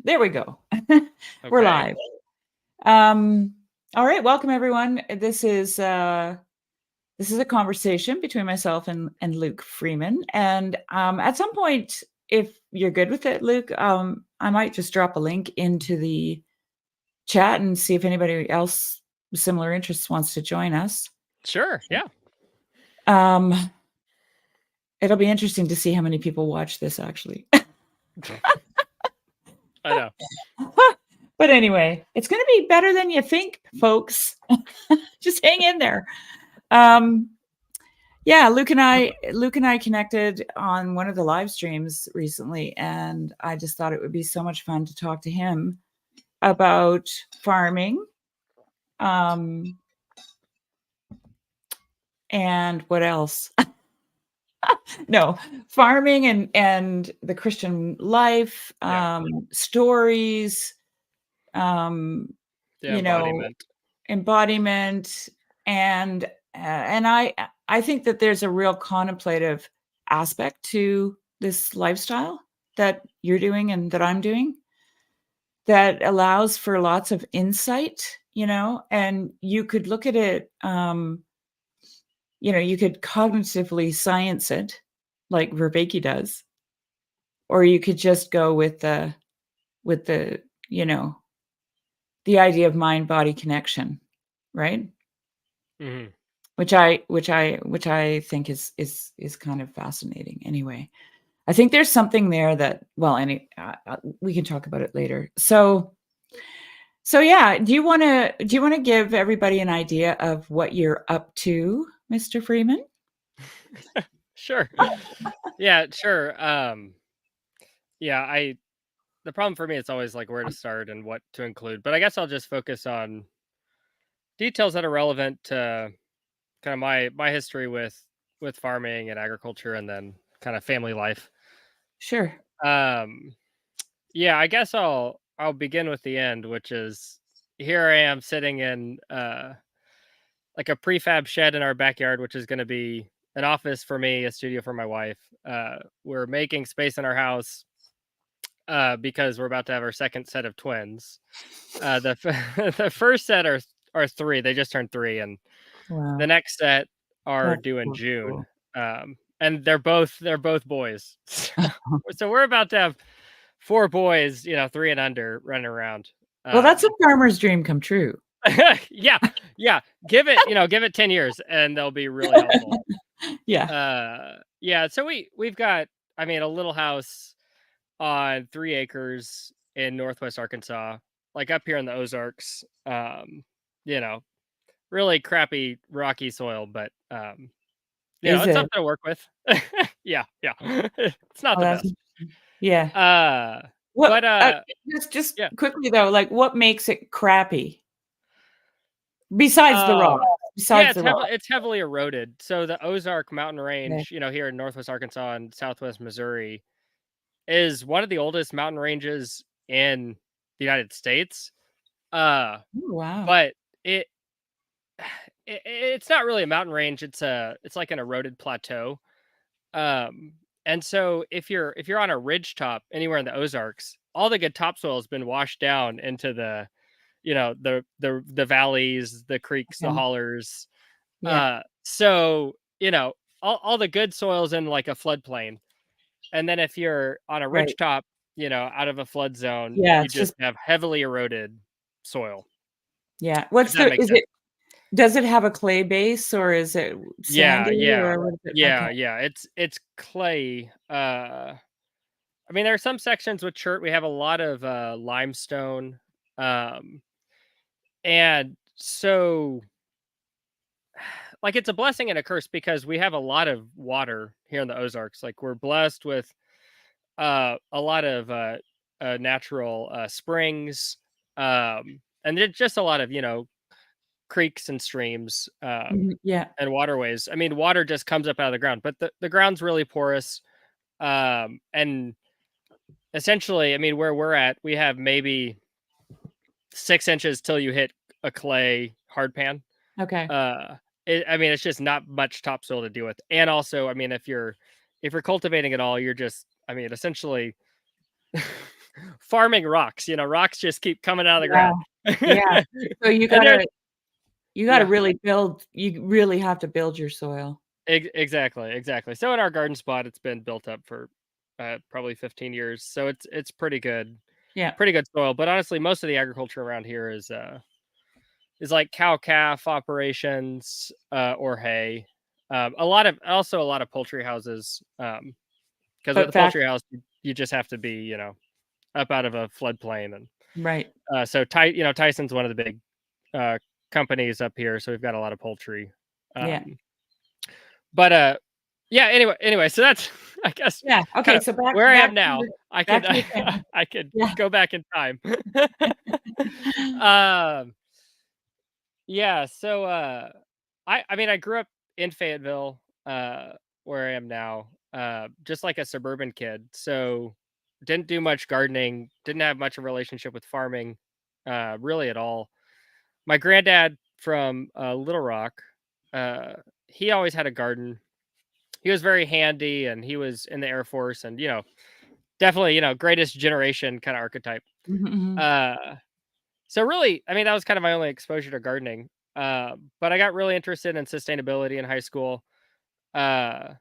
There we go. We're Okay. live. Um, all right, welcome everyone. This is a conversation between myself and Luke Freeman. And at some point, if you're good with it, Luke, I might just drop a link into the chat and see if anybody else with similar interests wants to join us. Sure. Yeah. Um, it'll be interesting to see how many people watch this actually. I know. But anyway, it's going to be better than you think, folks. Just hang in there. Um, yeah, Luke and I connected on one of the live streams recently, and I just thought it would be so much fun to talk to him about farming, and what else? No, farming and the Christian life, Yeah. stories, The you know, embodiment. embodiment, and I think that there's a real contemplative aspect to this lifestyle that you're doing and that I'm doing that allows for lots of insight, and you could look at it, you could cognitively science it like Vervaeke does, or you could just go with the you know the idea of mind body connection, right? Hmm. Which I think is kind of fascinating. Anyway, I think there's something there that, we can talk about it later. So yeah, do you want to give everybody an idea of what you're up to, Mr. Freeman? Sure. Yeah. Sure. Yeah. The problem for me is always like where to start and what to include, but I guess I'll just focus on details that are relevant to kind of my history with farming and agriculture, and then kind of family life. Sure. Um. Yeah. I guess I'll begin with the end, which is here I am sitting in like a prefab shed in our backyard, which is going to be an office for me, a studio for my wife. We're making space in our house because we're about to have our second set of twins. The first set are three; they just turned three, and the Wow. next set are That's due in so June. cool. And they're both boys. So we're about to have four boys, 3 and under, running around. Well, that's a Um, farmer's dream come true. yeah, yeah. Give it 10 years, and they'll be really helpful. Yeah. Yeah, so we've got, I mean, a little house on 3 acres in Northwest Arkansas, like up here in the Ozarks. You know, really crappy rocky soil, but Is it's it? something to work with. Yeah, yeah. It's not Oh, the that's best. yeah. Uh What but just yeah. quickly though, like what makes it crappy? Besides the rock. Yeah, Besides the rock. it's heavily eroded. So the Ozark mountain Okay. range, here in Northwest Arkansas and Southwest Missouri, is one of the oldest mountain ranges in the United States. Uh, Oh, wow. but it, it's not really a mountain range. It's like an eroded plateau. Um, and so if you're on a ridge top anywhere in the Ozarks, all the good topsoil has been washed down into the valleys, the creeks, the Okay. hollers. Yeah. So all the good soil's in like a floodplain. And then if you're on a ridge Right. top, out of a flood zone, Yeah, you it's just just have heavily eroded soil, yeah. if What's that the makes is sense. it does it have a clay base or is it Yeah, sandy yeah. or what is it? Okay. Yeah. It's clay. I mean, there are some sections with chert. We have a lot of limestone. Um, and so like it's a blessing and a curse because we have a lot of water here in the Ozarks. Like we're blessed with a lot of natural springs, and there's just a lot of creeks and streams, Mhm. Yeah. and waterways. I mean, water just comes up out of the ground, but the ground's really porous, and essentially, I mean, where we're at, we have maybe 6 inches till you hit a clay hard pan. Okay. Uh, I mean, it's just not much topsoil to deal with, and also, I mean, if you're cultivating at all, you're just, I mean, essentially farming rocks. Rocks just keep coming out of the Yeah. ground. Yeah. So you And gotta yeah, really build. You really have to build your soil. exactly. So in our garden spot, it's been built up for probably 15 years. So it's Yeah. pretty good soil. But honestly, most of the agriculture around here is like cow calf operations or hay. A lot of poultry houses. Because with But a fact poultry house, you just have to be up out of a floodplain, and right. so Tyson's one of the big companies up here, so we've got a lot of poultry. Yeah. But yeah. Anyway, so that's I guess Yeah. kind Okay, of so where I am now. I could back to your family. I could Yeah. go back in time. um. Yeah. So I mean I grew up in Fayetteville, where I am now, just like a suburban kid. So didn't do much gardening. Didn't have much of a relationship with farming, really at all. My granddad from Little Rock, uh, he always had a garden. He was very handy, and he was in the Air Force, and definitely greatest generation kind of archetype. Mhm, mhm. Uh, so really, I mean, that was kind of my only exposure to gardening. But I got really interested in sustainability in high school. Uh,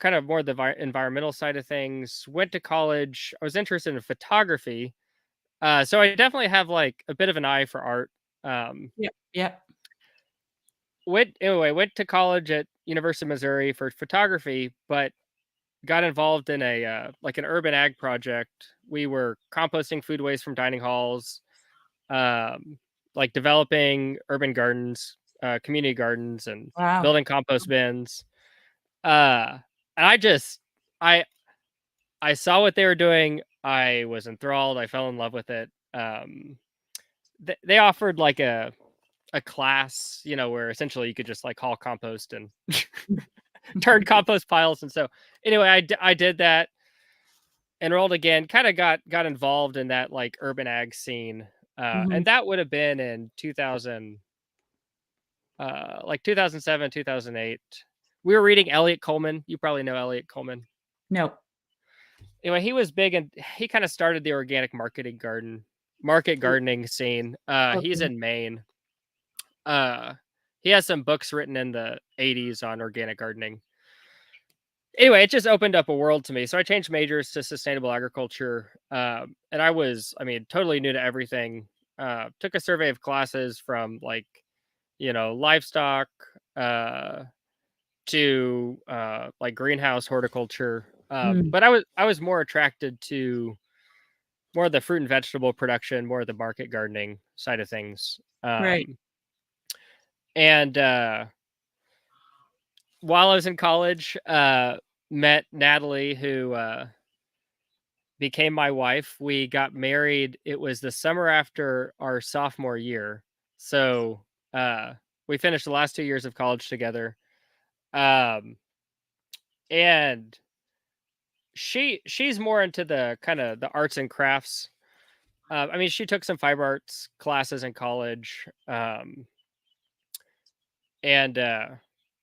kind of more the environmental side of things. Went to college. I was interested in photography. So I definitely have like a bit of an eye for art. Um, Yep. Yep. went to college at University of Missouri for photography, but got involved in a like an urban ag project. We were composting food waste from dining halls, um, like developing urban gardens, community gardens, and Wow. building compost bins. Uh, and I I saw what they were doing. I was enthralled. I fell in love with it. They offered like a class, where essentially you could just like haul compost and turn compost piles. And so anyway, I did that, enrolled again, kind of got involved in that like urban ag scene. And Mhm. that would have been in 2000, like 2007, 2008. We were reading Elliot Coleman. You probably know Elliot Coleman. No. Anyway, he was big, and he kind of started the organic market gardening scene. He's Okay. in Maine. Uh, he has some books written in the 80s on organic gardening. Anyway, it just opened up a world to me. So I changed majors to sustainable agriculture. And I mean, totally new to everything. Took a survey of classes from like, livestock, uh, to like greenhouse horticulture. Mm, But I was more attracted to more of the fruit and vegetable production, more of the market gardening side of things. right. And while I was in college, met Natalie, who became my wife. We got married. It was the summer after our sophomore year. So we finished the last 2 years of college together. Um, and she's more into the kind of the arts and crafts. I mean, she took some fiber arts classes in college. And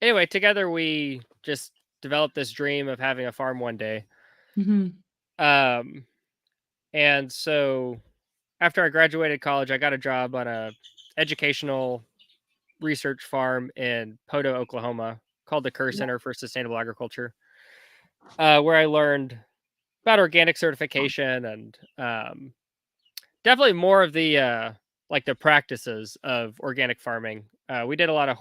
anyway, together we just developed this dream of having a farm one day. Mhm. Um, and so after I graduated college, I got a job on a educational research farm in Poto, Oklahoma, called the Kerr Yeah. Center for Sustainable Agriculture, where I learned about organic certification and definitely more of the like the practices of organic farming. We did a lot of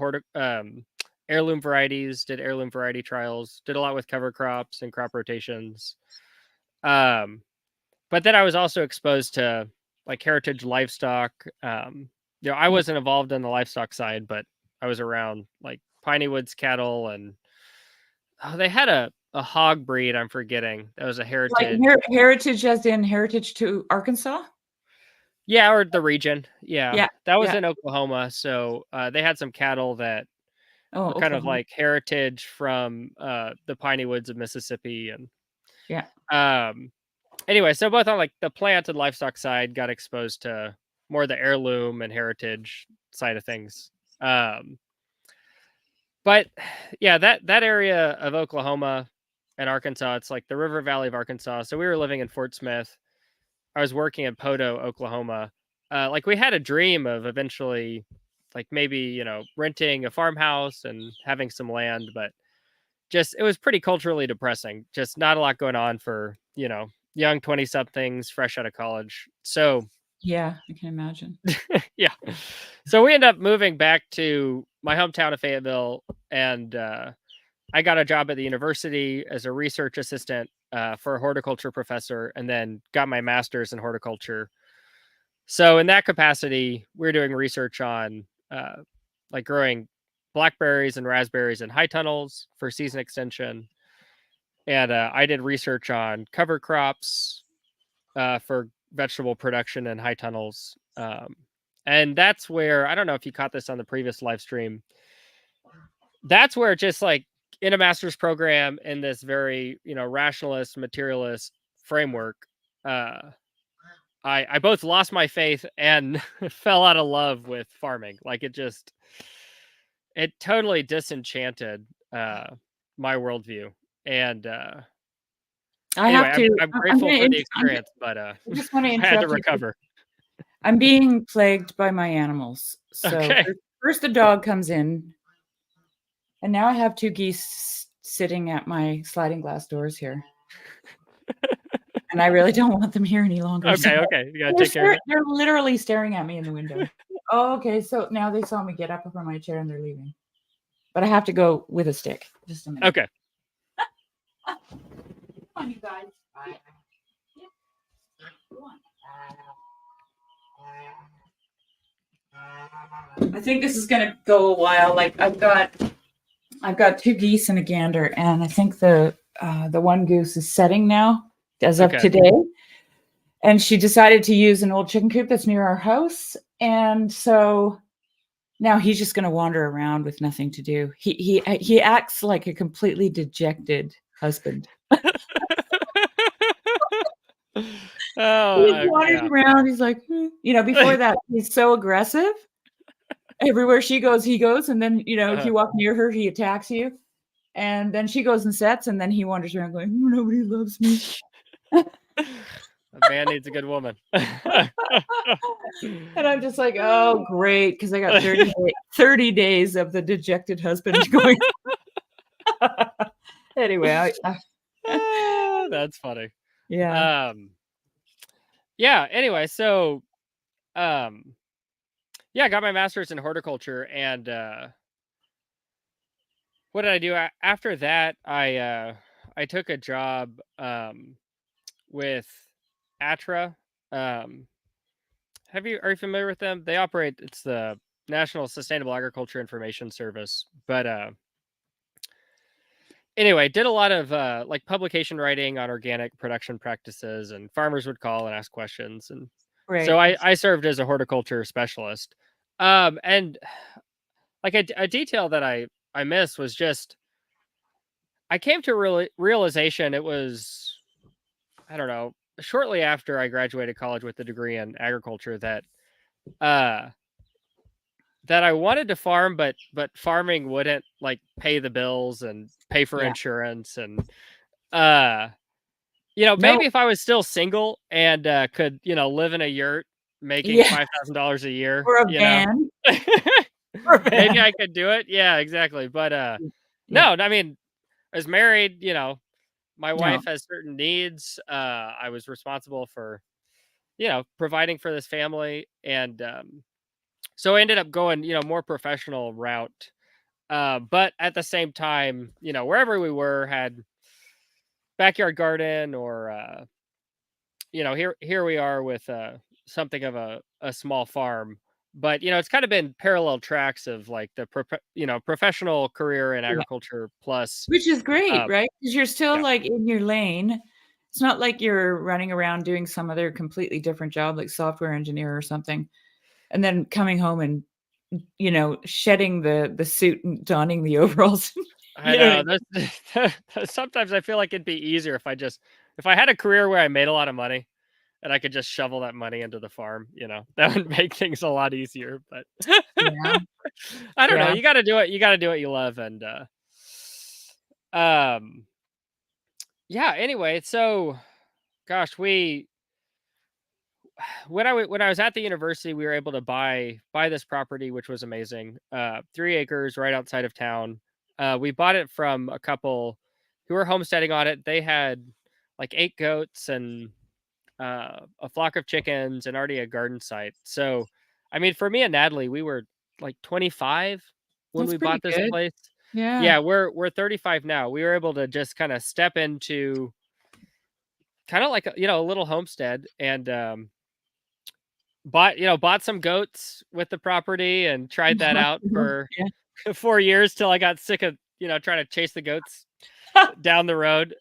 heirloom varieties, did heirloom variety trials, did a lot with cover crops and crop rotations. Um, but then I was also exposed to like heritage livestock. I Yeah. wasn't involved in the livestock side, but I was around like Piney Woods cattle, and they had a hog breed I'm forgetting. That was a Like heritage. heritage as in heritage to Arkansas? Yeah, or the region. Yeah. Yeah. That was Yeah. in Oklahoma. So they had some cattle that Oh, were kind of Oklahoma. like heritage from the Piney Woods of Mississippi. And Yeah. um anyway, so both on like the plant and livestock side got exposed to more the heirloom and heritage side of things. Um but yeah, that area of Oklahoma and Arkansas, it's like the River Valley of Arkansas. So we were living in Fort Smith. I was working in Podo, Oklahoma, like we had a dream of eventually, like maybe renting a farmhouse and having some land, but just it was pretty culturally depressing. Just not a lot going on for young 20 somethings fresh out of college. So Yeah, I can imagine. yeah, so we end up moving back to my hometown of Fayetteville, and I got a job at the university as a research assistant for a horticulture professor, and then got my master's in horticulture. So in that capacity, we're doing research on like growing blackberries and raspberries in high tunnels for season extension, and I did research on cover crops for vegetable production in high tunnels. And that's where, I don't know if you caught this on the previous live stream, that's where just like in a master's program in this very rationalist materialist framework, uh I both lost my faith and fell out of love with farming. Like it totally disenchanted my worldview. And I anyway, have to. I'm I'm grateful going for the to. experience, but I just want to I had to interrupt you. recover. I'm being plagued by my animals. So Okay. first the dog comes in, and now I have two geese sitting at my sliding glass doors here. And I really don't want them here any longer. Okay, okay. You gotta take care of it. They're literally staring at me in the window. Oh, okay. So now they saw me get up from my chair and they're leaving. But I have to go with a stick. Just a minute. Okay. Come on, you guys. Bye. Go on. I think this is gonna go a while. Like I've got two geese and a gander, and I think the one goose is setting now as of today. And she decided to use an old chicken coop that's near our house, and so now he's just going to wander around with nothing to do. He acts like a completely dejected husband. Oh, He wanders around. He's like, before that, he's so aggressive. Everywhere she goes, he goes. And then, if you walk near her, he attacks you. And then she goes and sets, and then he wanders around going, nobody loves me. A man needs a good woman. And I'm just like, oh, great, because I got 30 days of the dejected husband going. Anyway, that's funny. Yeah. Yeah. Anyway, so, yeah, I got my master's in horticulture, and what did I do after that? I took a job with Atra. Are you familiar with them? They operate, it's the National Sustainable Agriculture Information Service. But anyway, did a lot of like publication writing on organic production practices, and farmers would call and ask questions. And so I served as a horticulture specialist. And like a detail that I missed was just, I came to realization, it was, I don't know, shortly after I graduated college with a degree in agriculture, that that I wanted to farm, but farming wouldn't like pay the bills and pay for insurance. And maybe if I was still single and could live in a yurt making $5,000 a year or a van, maybe I could do it. Yeah, exactly. But no, I mean, I was married, my wife has certain needs. I was responsible for providing for this family. And so I ended up going more professional route. But at the same time, wherever we were had backyard garden, or here we are with something of a small farm. But it's kind of been parallel tracks of like the professional career in agriculture plus, which is great, right? Because you're still like in your lane. It's not like you're running around doing some other completely different job, like software engineer or something, and then coming home and shedding the suit and donning the overalls. I know. Sometimes I feel like it'd be easier if I had a career where I made a lot of money and I could just shovel that money into the farm. That would make things a lot easier. But I don't know. You got to do it. You got to do what you love. And yeah. Anyway, so gosh, we when I was at the university, we were able to buy this property, which was amazing. 3 acres right outside of town. We bought it from a couple who were homesteading on it. They had like 8 goats and a flock of chickens and already a garden site. So, I mean, for me and Natalie, we were like 25 when That's we pretty bought this good. place. Yeah. Yeah, we're 35 now. We were able to just kind of step into kind of like a little homestead and bought some goats with the property and tried that out for Yeah. 4 years till I got sick of trying to chase the goats down the road.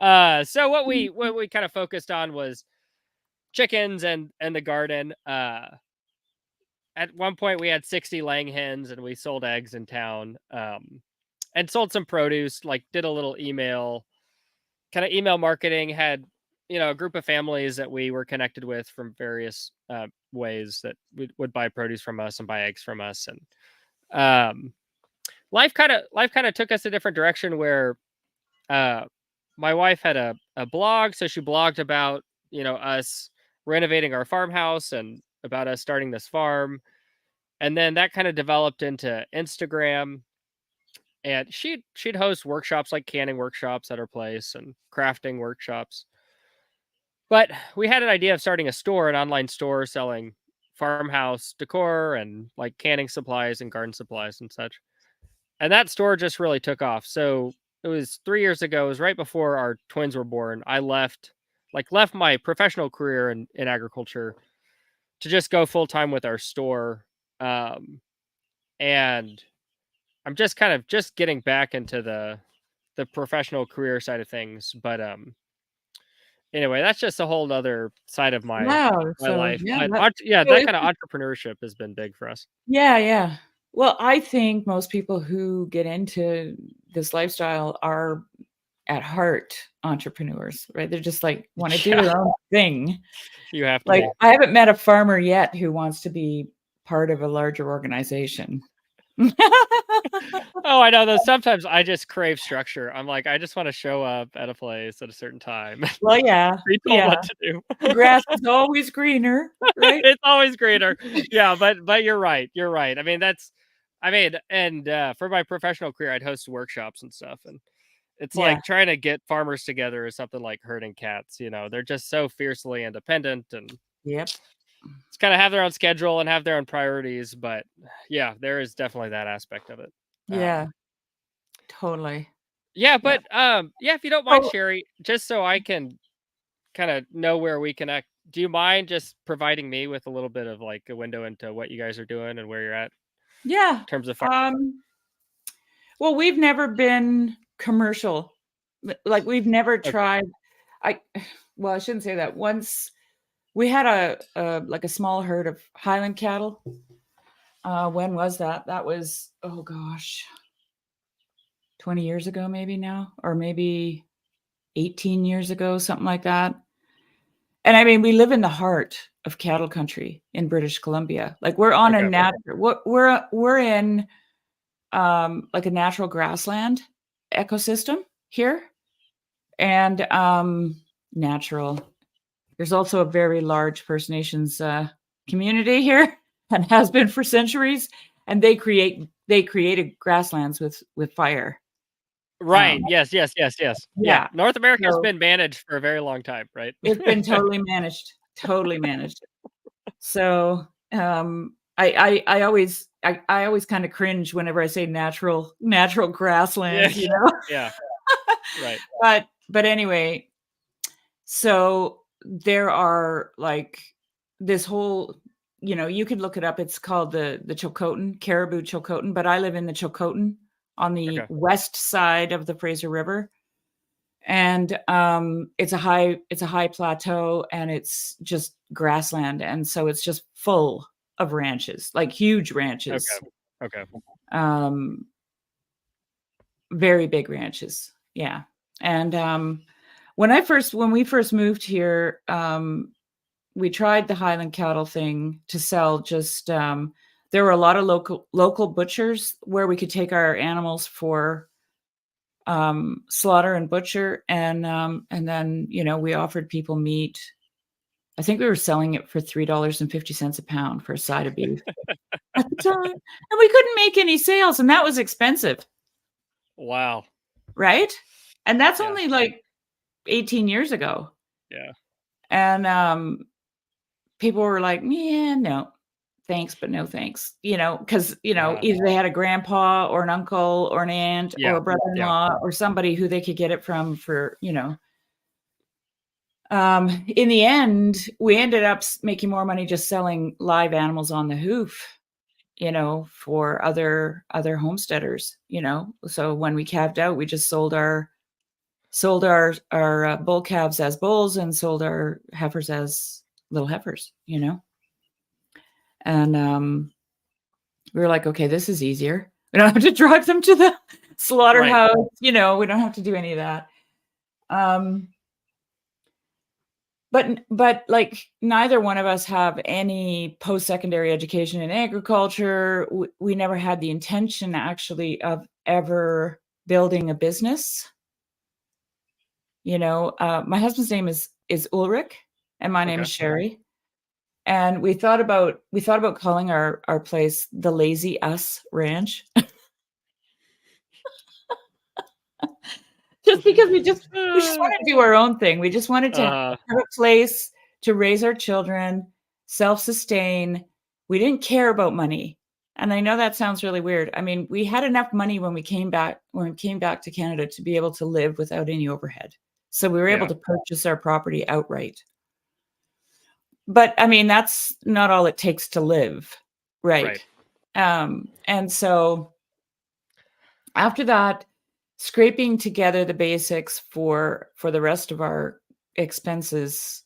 So what we kind of focused on was chickens and the garden. At one point we had 60 laying hens and we sold eggs in town. And sold some produce, like did a little email marketing, had a group of families that we were connected with from various ways that would buy produce from us and buy eggs from us. And um, life kind of took us a different direction where uh, my wife had a blog, so she blogged about us renovating our farmhouse and about us starting this farm. And then that kind of developed into Instagram, and she'd host workshops like canning workshops at her place and crafting workshops. But we had an idea of starting a store, an online store selling farmhouse decor and like canning supplies and garden supplies and such. And that store just really took off. So it was 3 years ago. It was right before our twins were born. I left my professional career in agriculture to just go full time with our store. And I'm just kind of just getting back into the professional career side of things. But anyway, that's just a whole other side of my Wow. my So life. yeah, But that, yeah, so that it, kind of entrepreneurship has been big for us. yeah, yeah. Well, I think most people who get into this lifestyle are at heart entrepreneurs, right? They're just like want to do Yeah, their own thing. you have to Like be. I haven't met a farmer yet who wants to be part of a larger organization. Oh, I know. Though sometimes I just crave structure. I'm like, I just want to show up at a place at a certain time, Well, yeah, be told yeah. what to do. The grass is always greener, right? It's always greener. Yeah, but you're right. You're right. I mean, and for my professional career, I'd host workshops and stuff, and it's Yeah. like trying to get farmers together is something like herding cats. They're just so fiercely independent and Yep. it's kind of have their own schedule and have their own priorities. But yeah, there is definitely that aspect of it. Yeah. Totally. Yeah, Yeah. but yeah, if you don't mind, Oh, Sherry, just so I can kind of know where we connect, do you mind just providing me with a little bit of like a window into what you guys are doing and where you're at yeah. in terms of farm? Um, well, we've never been commercial. Like we've never Okay, tried. I well, I shouldn't say that. Once we had a like a small herd of Highland cattle. When was that? That was, oh gosh, 20 years ago, maybe now, or maybe 18 years ago, something like that. And I mean, we live in the heart of cattle country in British Columbia. Like we're on a okay, natural, we're in like a natural grassland ecosystem here, and natural. There's also a very large First Nations community here, and has been for centuries. And they created grasslands with fire. right. Yes, yes, yes, yes. Yeah, Yeah, North America has so been managed for a very long time, right? it's been totally managed, totally managed. So I always kind of cringe whenever I say natural Yeah, grasslands, yeah, right. but anyway, so there are like this whole, you could look it up. It's called the Chilcotin, Caribou Chilcotin, but I live in the Chilcotin on the Okay, west side of the Fraser River. And it's a high plateau and it's just grassland. And so it's just full of ranches, like huge okay, ranches, okay. um, very big ranches. Yeah. And when we first moved here, we tried the Highland cattle thing to sell just there were a lot of local butchers where we could take our animals for slaughter and butcher, and then we offered people meat I think we were selling it for $3.50 a pound for a side of beef at the time, and we couldn't make any sales, and that was expensive, Wow. right? And that's Yeah. only like 18 years ago. Yeah. And people were like, "Yeah, no, thanks, but no thanks." Because either they had a grandpa or an uncle or an aunt or Yeah. a brother-in-law or somebody who they could get it from for. In the end, we ended up making more money just selling live animals on the hoof, for other homesteaders. So when we calved out, we just sold our bull calves as bulls and sold our heifers as little heifers. And we were like, okay, this is easier. We don't have to drive them to the slaughterhouse. We don't have to do any of that. But like neither one of us have any post-secondary education in agriculture. We never had the intention actually of ever building a business. My husband's name is Ulrich, and my name is Shari. And we thought about calling our place the Lazy Us Ranch. Just because we just wanted to do our own thing. We just wanted to have a place to raise our children, self-sustain. We didn't care about money. And I know that sounds really weird. I mean, we had enough money when we came back to Canada to be able to live without any overhead. So we were able to purchase our property outright. But I mean, that's not all it takes to live, right? And so after that, scraping together the basics for the rest of our expenses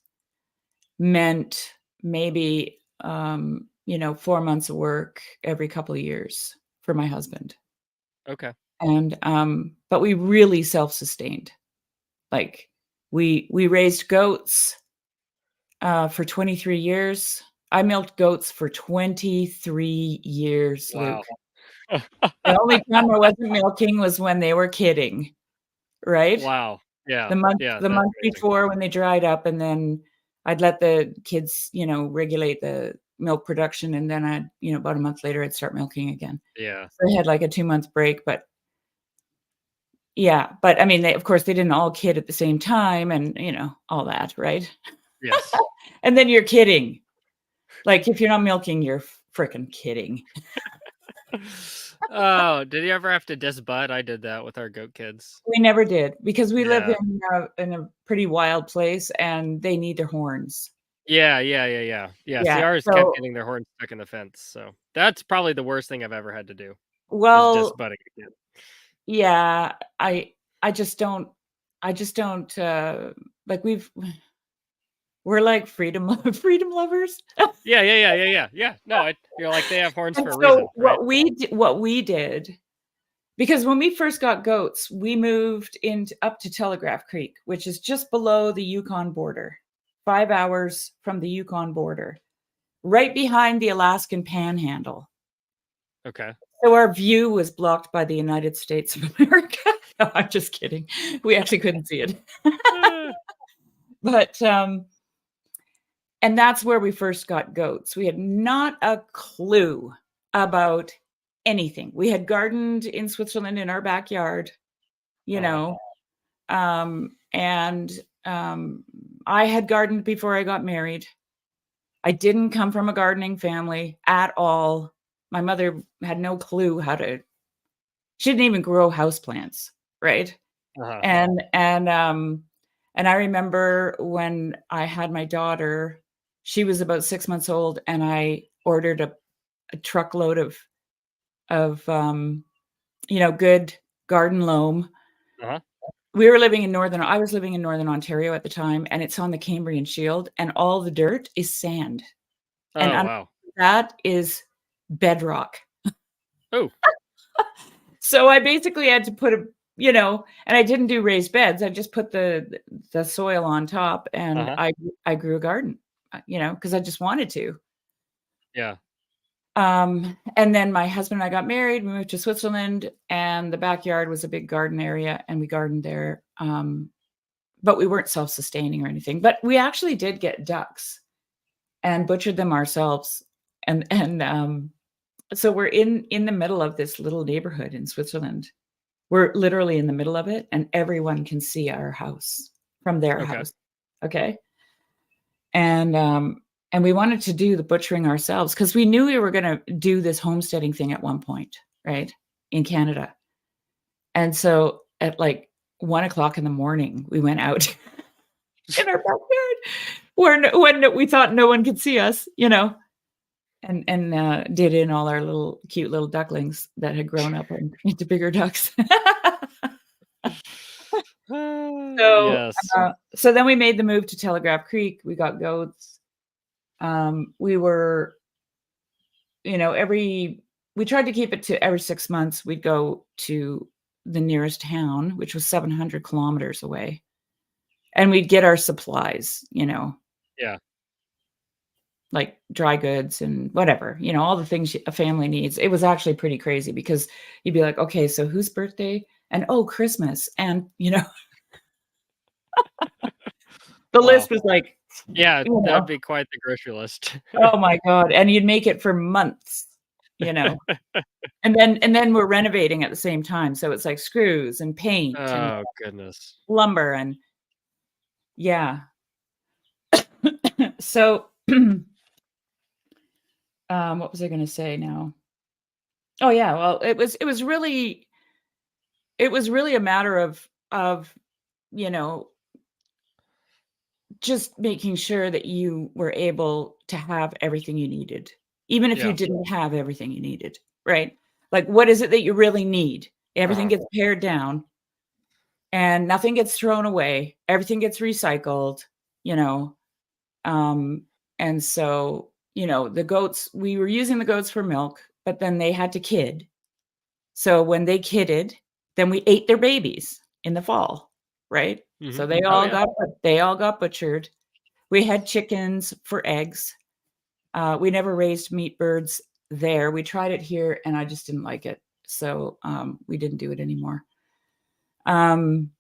meant maybe 4 months of work every couple of years for my husband. Okay. And but we really self-sustained. Like we raised goats for 23 years. I milked goats for 23 years, Wow. Luke. The only time I wasn't milking was when they were kidding, right? Wow. Yeah. The month Yeah, the that's month amazing. before when they dried up, and then I'd let the kids, regulate the milk production, and then about a month later, I'd start milking again. Yeah. So I had like a 2-month break, but yeah, but I mean, of course, they didn't all kid at the same time and, all that, right? Yes. And then you're kidding. Like, if you're not milking, you're freaking kidding. Oh, did you ever have to disbud? I did that with our goat kids. We never did because we live Yeah. in a pretty wild place, and they need their horns. Yeah. See, ours kept So getting their horns stuck in the fence, so that's probably the worst thing I've ever had to do, is well, disbudding a kid. yeah, I just don't like we're like freedom lovers. Yeah. No, you're like, they have horns And for a reason, so right? what we did, because when we first got goats, we moved up to Telegraph Creek, which is just below the Yukon border, 5 hours from the Yukon border, right behind the Alaskan Panhandle. Okay. So our view was blocked by the United States of America. No, I'm just kidding. We actually couldn't see it. But and that's where we first got goats. We had not a clue about anything. We had gardened in Switzerland in our backyard, and I had gardened before I got married. I didn't come from a gardening family at all. My mother had no clue she didn't even grow houseplants, right? And I remember when I had my daughter, she was about 6 months old, and I ordered a truckload of good garden loam. I was living in Northern Ontario at the time, and it's on the Cambrian Shield, and all the dirt is sand. And Oh, wow. that is bedrock. Oh. So I basically had to put and I didn't do raised beds. I just put the soil on top, and I grew a garden, because I just wanted to. Yeah. And then my husband and I got married. We moved to Switzerland, and the backyard was a big garden area, and we gardened there but we weren't self-sustaining or anything. But we actually did get ducks and butchered them ourselves. And so we're in the middle of this little neighborhood in Switzerland. We're literally in the middle of it, and everyone can see our house from their Okay. house. Okay. And we wanted to do the butchering ourselves because we knew we were going to do this homesteading thing at one point, right? In Canada. And so at like 1:00 in the morning, we went out in our backyard when we thought no one could see us, and did in all our little cute little ducklings that had grown up into bigger ducks. So, Yes. so then we made the move to Telegraph Creek. We got goats. We were, we tried to keep it to every 6 months. We'd go to the nearest town, which was 700 kilometers away, and we'd get our supplies, Yeah. like dry goods and whatever, all the things a family needs. It was actually pretty crazy because you'd be like, okay, so whose birthday? And Christmas. And, the Wow. list was like, Yeah, that'd be quite the grocery list. oh my God. And you'd make it for months, and then we're renovating at the same time. So it's like screws and paint and Oh, goodness. lumber and yeah. So, what was I going to say now? Oh yeah. Well, it was really a matter of, just making sure that you were able to have everything you needed, even if you Yeah. didn't have everything you needed, right? Like, what is it that you really need? Everything gets pared down and nothing gets thrown away. Everything gets recycled, and so, the goats, we were using the goats for milk, but then they had to kid. So when they kidded, then we ate their babies in the fall, right? So Mhm. they Oh, all yeah. got butchered. We had chickens for eggs. We never raised meat birds there. We tried it here, and I just didn't like it. So we didn't do it anymore. And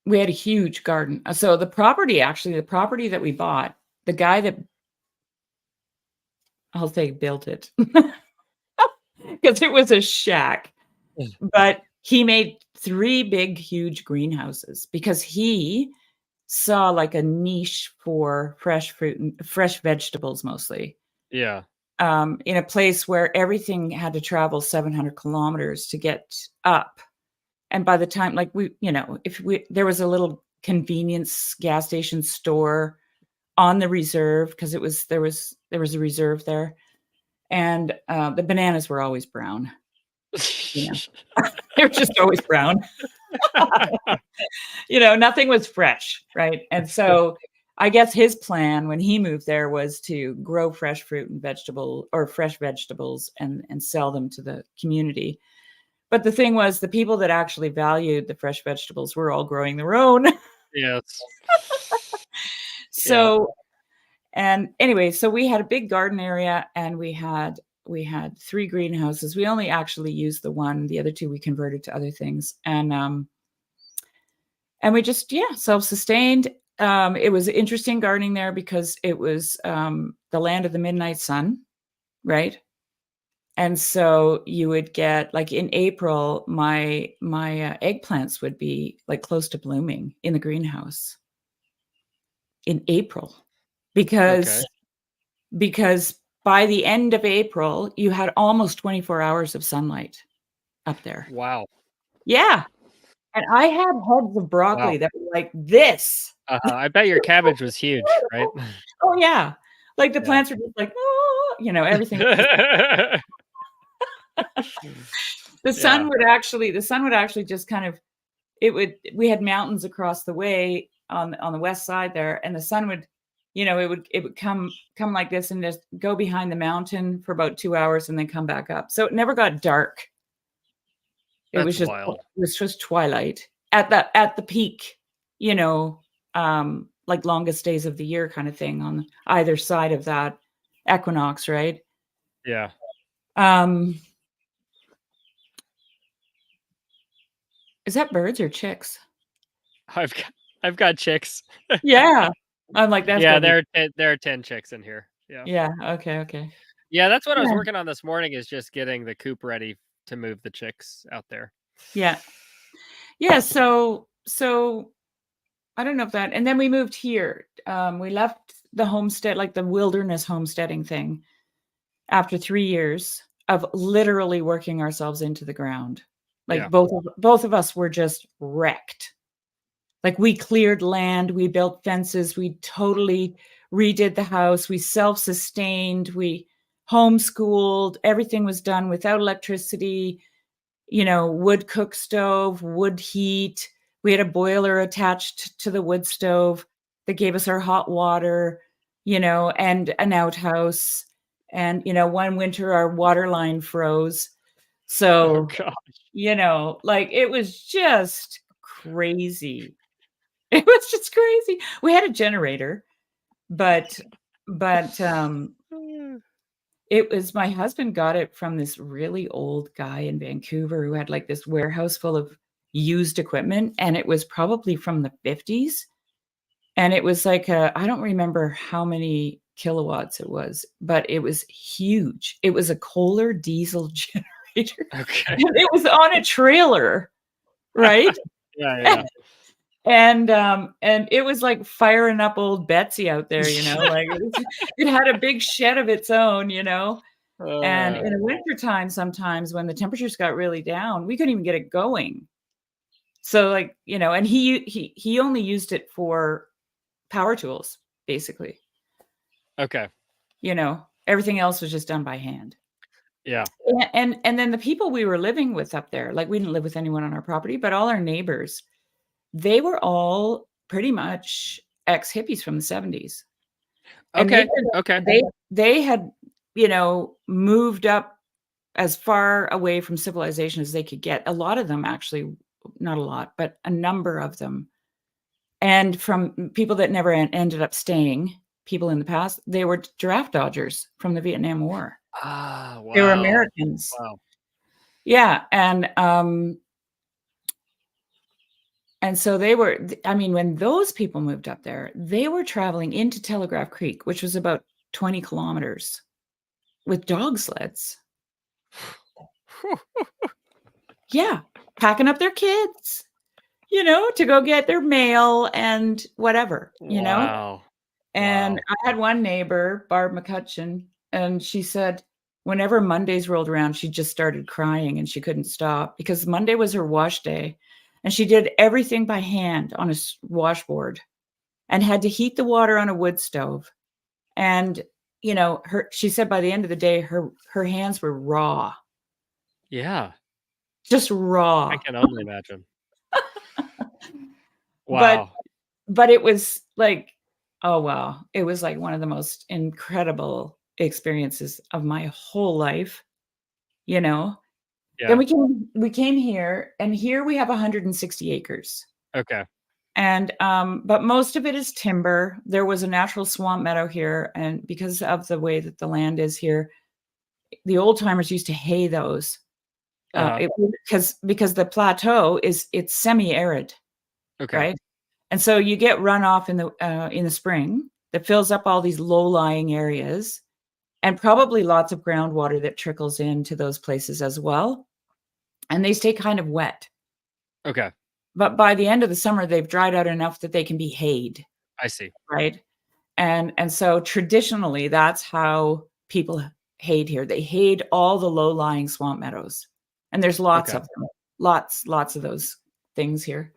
we had a huge garden. So the property that we bought, the guy that, I'll say, built it, because it was a shack, but he made 3 big, huge greenhouses because he saw like a niche for fresh fruit and fresh vegetables mostly, Yeah. in a place where everything had to travel 700 kilometers to get up. And by the time, like, there was a little convenience gas station store on the reserve because there was a reserve there, and the bananas were always brown. They were just always brown. Nothing was fresh, right? And so I guess his plan when he moved there was to grow fresh fruit and fresh vegetables and sell them to the community. But the thing was, the people that actually valued the fresh vegetables were all growing their own. Yes. Yeah. So, and anyway, so we had a big garden area, and we had 3 greenhouses. We only actually used the one; the other 2 we converted to other things, and we just self-sustained. It was interesting gardening there because it was the land of the midnight sun, right? And so you would get, like, in April, my eggplants would be like close to blooming in the greenhouse in April Okay. because by the end of April, you had almost 24 hours of sunlight up there. Wow. Yeah. And I had heads of broccoli Wow. that were like this. I bet your cabbage was huge, right? Oh, yeah. Like, the Yeah. plants were just like, "Oh," everything. The sun would actually just kind of, we had mountains across the way on the west side there, and the sun would, it would come like this and just go behind the mountain for about 2 hours and then come back up. So it never got dark. It That's wild. was just twilight at the peak, like longest days of the year kind of thing on either side of that equinox, right? Yeah. Is that birds or chicks? I've got I've got chicks. Yeah. I'm like, that's Yeah, gotta be. there are 10 chicks in here. Yeah. Yeah. Okay. Okay. Yeah, that's what I was Yeah. working on this morning is just getting the coop ready to move the chicks out there. Yeah. Yeah. So I don't know if that, and then we moved here. We left the homestead, like the wilderness homesteading thing, after 3 years of literally working ourselves into the ground. Like Yeah. both of us were just wrecked. Like we cleared land, we built fences, we totally redid the house, we self-sustained, we homeschooled, everything was done without electricity, wood cook stove, wood heat. We had a boiler attached to the wood stove that gave us our hot water, and an outhouse. And, one winter our water line froze. Oh So, god. like it was just crazy. It was just crazy. We had a generator, but it was my husband got it from this really old guy in Vancouver who had like this warehouse full of used equipment, and it was probably from the 50s. And it was like I don't remember how many kilowatts it was, but it was huge. It was a Kohler diesel generator. Okay. And it was on a trailer, right? Yeah. And it was like firing up old Betsy out there, like it had a big shed of its own, and in the wintertime, sometimes when the temperatures got really down, we couldn't even get it going. So like, and he only used it for power tools, basically. Okay. Everything else was just done by hand. Yeah. And then the people we were living with up there, like we didn't live with anyone on our property, but all our neighbors, they were all pretty much ex-hippies from the 70s. And Okay. Okay. they had, moved up as far away from civilization as they could get. A lot of them actually, not a lot, but a number of them. And from people that never ended up staying, people in the past, they were draft dodgers from the Vietnam War. Ah, They were wow. Americans. Wow. Yeah, and so they were, when those people moved up there, they were traveling into Telegraph Creek, which was about 20 kilometers, with dog sleds. Yeah, packing up their kids, to go get their mail and whatever, Wow. And Wow. I had one neighbor, Barb McCutcheon, and she said whenever Mondays rolled around, she just started crying and she couldn't stop because Monday was her wash day. And she did everything by hand on a washboard and had to heat the water on a wood stove. And, she said by the end of the day, her hands were raw. Yeah. Just raw. I can only imagine. But Wow. it was like, oh, wow. It was like one of the most incredible experiences of my whole life, Then Yeah. we came here, and here we have 160 acres. Okay. And but most of it is timber. There was a natural swamp meadow here, and because of the way that the land is here, the old timers used to hay those. Uh-huh. Because the plateau it's semi-arid, Okay. right? And so you get runoff in the spring that fills up all these low-lying areas, and probably lots of groundwater that trickles into those places as well. And they stay kind of wet. Okay. But by the end of the summer, they've dried out enough that they can be hayed, I see. right? And so traditionally, that's how people hayed here. They hayed all the low-lying swamp meadows. And there's lots Okay. of them. Lots of those things here.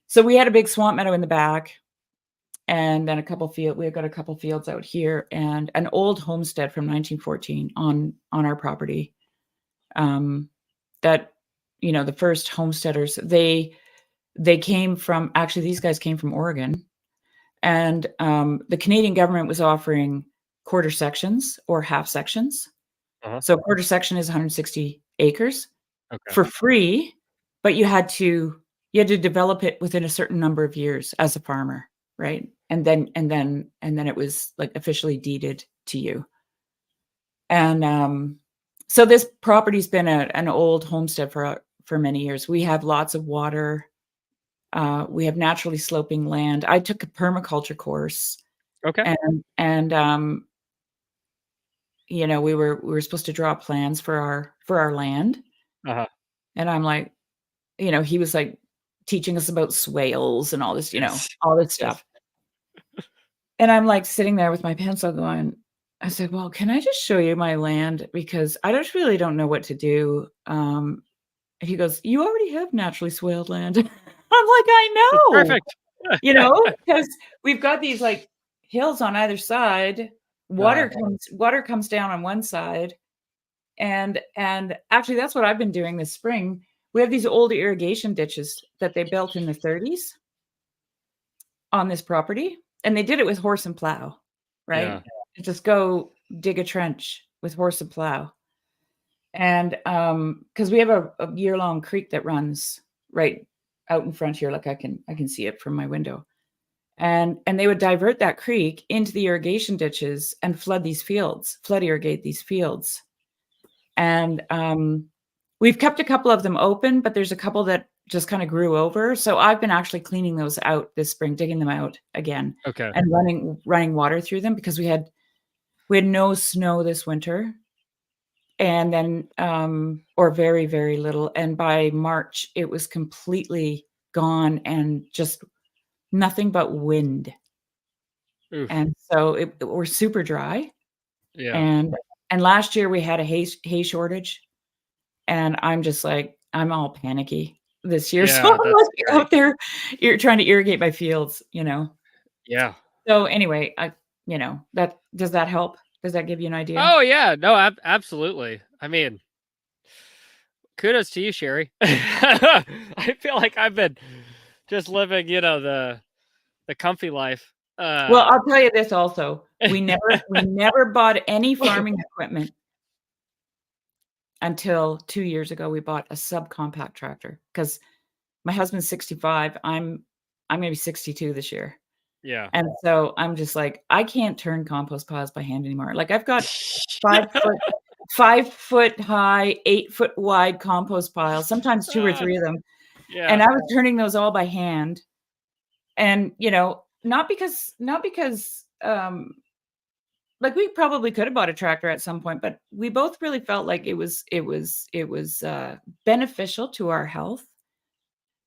So we had a big swamp meadow in the back, and then we've got a couple fields out here, and an old homestead from 1914 on our property. That, the first homesteaders, they came from, actually, these guys came from Oregon, and the Canadian government was offering quarter sections or half sections. Uh-huh. So a quarter section is 160 acres Okay. for free, but you had to develop it within a certain number of years as a farmer, right? And then it was like officially deeded to you. And so this property's been an old homestead for for many years. We have lots of water. We have naturally sloping land. I took a permaculture course, Okay. and you know, we were supposed to draw plans for our land, Uh-huh. and I'm like, you know, he was like teaching us about swales and all this, you know, Yes. all this Yes. stuff. And I'm like sitting there with my pencil going, I said, "Well, can I just show you my land because I just really don't know what to do." And he goes, "You already have naturally swaled land." I'm like, "I know." Perfect. You know, because we've got these like hills on either side. Uh, Water comes down on one side, and actually that's what I've been doing this spring. We have these old irrigation ditches that they built in the 30s on this property, and they did it with horse and plow, right? yeah. You just go dig a trench with horse and plow. And because we have a year-long creek that runs right out in front here, like I can see it from my window. And they would divert that creek into the irrigation ditches and flood irrigate these fields. And we've kept a couple of them open, but there's a couple that just kind of grew over. So I've been actually cleaning those out this spring, digging them out again, Okay. and running water through them because we had no snow this winter, and then or very very little, and by March it was completely gone and just nothing but wind. Oof. And so we're super dry. Yeah. And last year we had a hay shortage, and I'm just like, I'm all panicky this year. So Yeah, I'm that's like scary. out there, you're trying to irrigate my fields, you know. Yeah. So anyway, you know, that does that help? Does that give you an idea? Oh, yeah. No, absolutely. I mean, kudos to you, Sherry. I feel like I've been just living, the comfy life. Well, I'll tell you this also. We never bought any farming equipment until 2 years ago. We bought a subcompact tractor because my husband's 65. I'm gonna be 62 this year. Yeah. And so I'm just like, I can't turn compost piles by hand anymore. Like I've got 5 foot 5 foot high, 8 foot wide compost piles, sometimes 2 or Ah, 3 of them. And yeah. I was turning those all by hand. And, you know, not because like we probably could have bought a tractor at some point, but we both really felt like it was beneficial to our health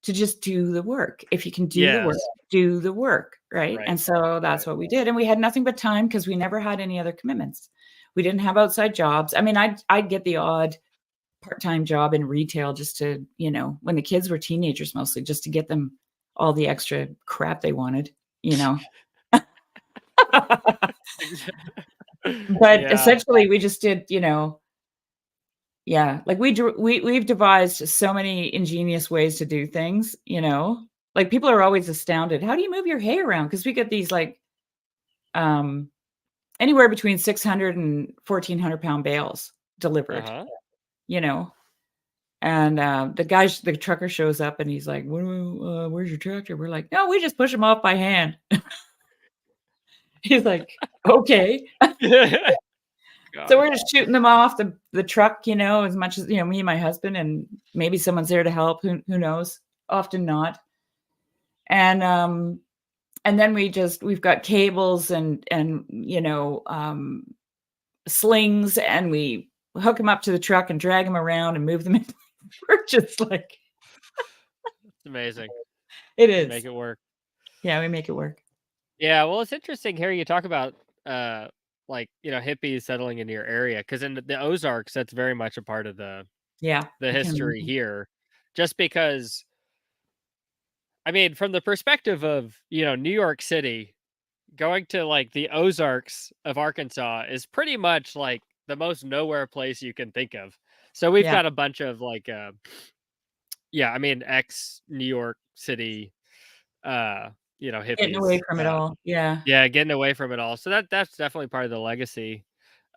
to just do the work. If you can do the work, Yes. do the work, right? Right. And so that's what we did, and we had nothing but time because we never had any other commitments. We didn't have outside jobs. I mean, I'd get the odd part-time job in retail just to, you know, when the kids were teenagers mostly, just to get them all the extra crap they wanted, you know? But Yeah. essentially, we just did, you know, yeah, like we've devised so many ingenious ways to do things, you know? Like people are always astounded. How do you move your hay around? Because we get these like um anywhere between 600 and 1,400 pound bales delivered, Uh-huh. you know? And the trucker shows up and he's like, where's your tractor? We're like, no, we just push them off by hand. He's like, okay. So Gosh. we're just shooting them off the truck, you know, as much as, you know, me and my husband, and maybe someone's there to help. Who knows? Often not. And then we've got cables and you know, slings, and we hook them up to the truck and drag them around and move them in. We're just like, It's amazing. it You make is. it work. Yeah, we make it work. Yeah, well, it's interesting hearing you talk about, like, hippies settling into your area because in the Ozarks, that's very much a part of Yeah, the I can history imagine. here. Just because, I mean, from the perspective of, New York City, going to, like, the Ozarks of Arkansas is pretty much, like, the most nowhere place you can think of. So we've Yeah, got a bunch of, like, yeah, I mean, ex-New York City, uh, getting away hippies, from it all. Yeah, yeah, getting away from it all. So that's definitely part of the legacy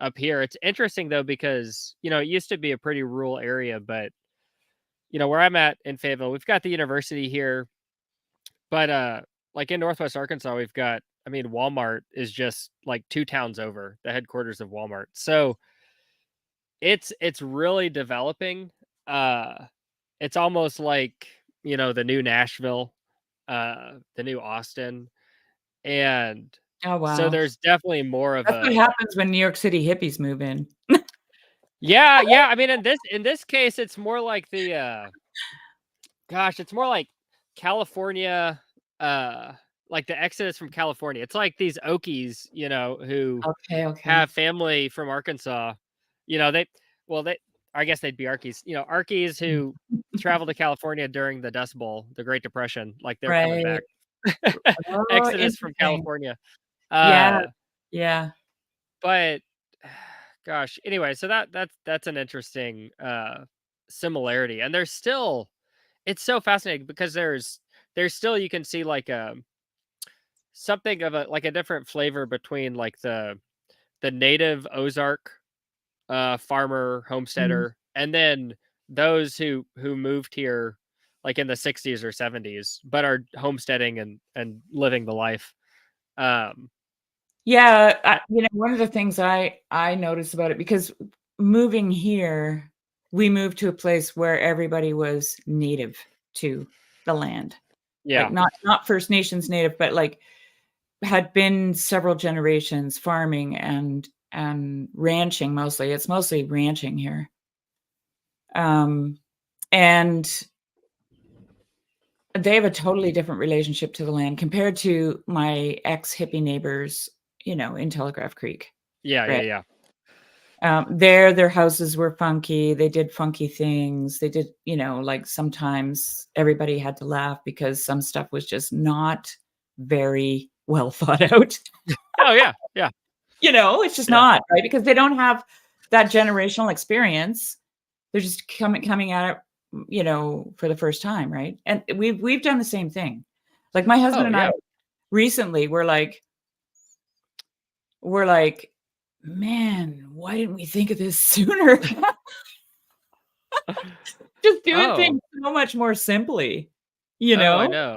up here. It's interesting though because, it used to be a pretty rural area, but where I'm at in Fayetteville, we've got the university here, but like in Northwest Arkansas, we've got, I mean, Walmart is just like 2 towns over, the headquarters of Walmart. So it's really developing. Uh it's almost like, the new Nashville, the new Austin, and Oh, so wow. there's definitely more of That's what a happens when New York City hippies move in. Yeah, yeah, I mean, in this case, it's more like it's more like California, uh, like the exodus from California. It's like these Okies, who Okay, okay. have family from Arkansas. You know, they well, they I guess they'd be Arkies. Arkies who traveled to California during the Dust Bowl, the Great Depression, like they're coming Right. back. Oh, Exodus from interesting. California. Yeah, Uh, yeah. but gosh, anyway, so that's an interesting similarity. And there's still it's so fascinating because there's still you can see like something of a different flavor between like the native Ozark farmer Mhm. homesteader and then those who moved here like in the 60s or 70s but are homesteading and living the life. um Yeah, I, one of the things I noticed about it because moving here, we moved to a place where everybody was native to the land. Like, yeah. not First Nations native, but, like, had been several generations farming and ranching mostly. It's mostly ranching here. Um, and they have a totally different relationship to the land compared to my ex-hippie neighbors, in Telegraph Creek, Yeah, yeah, right? yeah. Their houses were funky, they did funky things, they did, like, sometimes everybody had to laugh because some stuff was just not very well thought out. Oh yeah, yeah, It's just yeah. not, right? Because they don't have that generational experience. They're just coming at it, for the first time, right? And we've done the same thing. Like, my husband Oh and I yeah. recently we're like, "Man, why didn't we think of this sooner?" Just doing Oh. things so much more simply, you Oh, I know? know.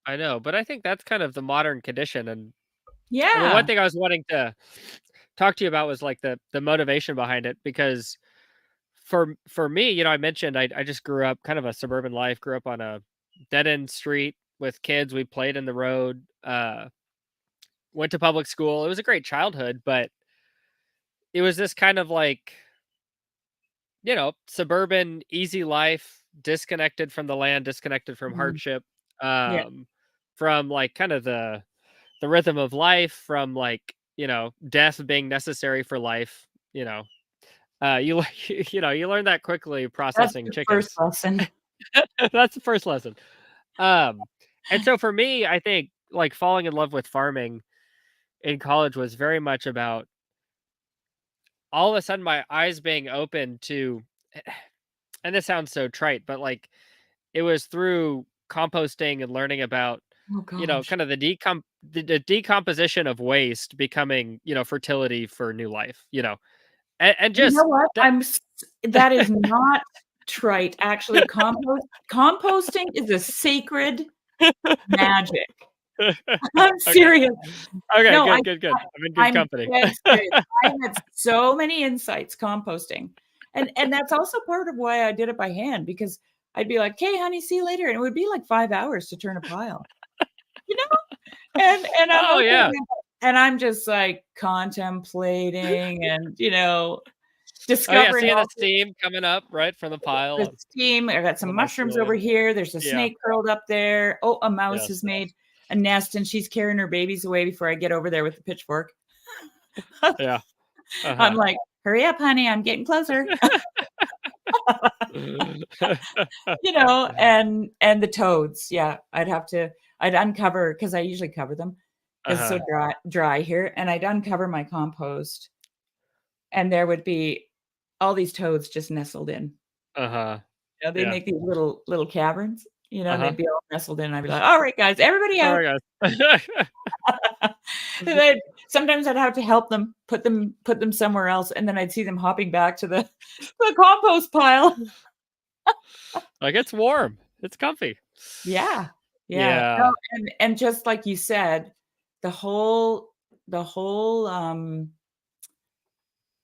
I know, but I think that's kind of the modern condition. And I mean, one Yeah. thing I was wanting to talk to you about was like the motivation behind it because for me, I mentioned I just grew up kind of a suburban life, grew up on a dead end street with kids. We played in the road, went to public school. It was a great childhood, but it was this kind of like, suburban, easy life, disconnected from the land, disconnected from Mhm. hardship, Yeah, um, from like kind of the rhythm of life, from like, death being necessary for life, you learn that quickly that's processing the first chickens. lesson. That's the first lesson. Um, and so for me, I think like falling in love with farming in college was very much about all of a sudden my eyes being open to, and this sounds so trite, but like it was through composting and learning about, Oh gosh. kind of the decomposition of waste becoming, fertility for new life, and You know just what? that. That is not trite. Actually, composting is a sacred magic. I'm Okay. serious. Okay, No, good, good, good. I'm in good I'm company. dead serious. I had so many insights composting. And that's also part of why I did it by hand because I'd be like, "Hey, honey, see you later." And it would be like 5 hours to turn a pile, you know? And I'm Oh, looking yeah. at it, and I'm just, like, contemplating and, Oh, yeah, discovering seeing the all steam coming up, right, from the pile the and steam. I got all the some mushrooms over mycelium. here. There's a Yeah. snake curled up there. Oh, a mouse Yes. has made a nest, and she's carrying her babies away before I get over there with the pitchfork. Yeah. I'm Uh-huh. like, "Hurry up, honey, I'm getting closer." And the toads, yeah, I'd uncover because I usually cover them because it's so Uh-huh. dry here, and I'd uncover my compost, and there would be all these toads just nestled in. Uh-huh. They Yeah. make these little caverns, and Uh-huh. they'd be all nestled in, and I'd be like, "All right, guys, everybody out." Alright, guys. And then sometimes I'd have to help them, put them somewhere else, and then I'd see them hopping back to the compost pile. Like, it's warm. It's comfy. Yeah. Yeah. No, Yeah. and just like you said, the whole the whole,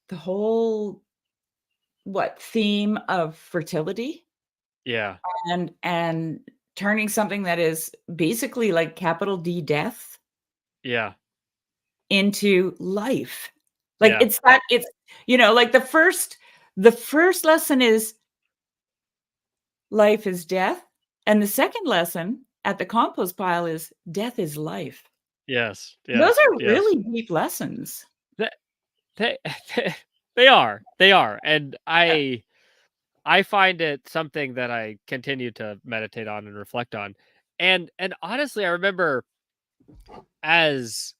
the whole, what, theme of fertility, Yeah. and turning something that is basically like capital D death Yeah. into life. Like Yeah. it's that it's like the first lesson is life is death, and the second lesson at the compost pile is death is life. Yes. Those Yes. are Yes. really deep lessons. They they they are. They are. And Yeah. I find it something that I continue to meditate on and reflect on. And honestly, I remember as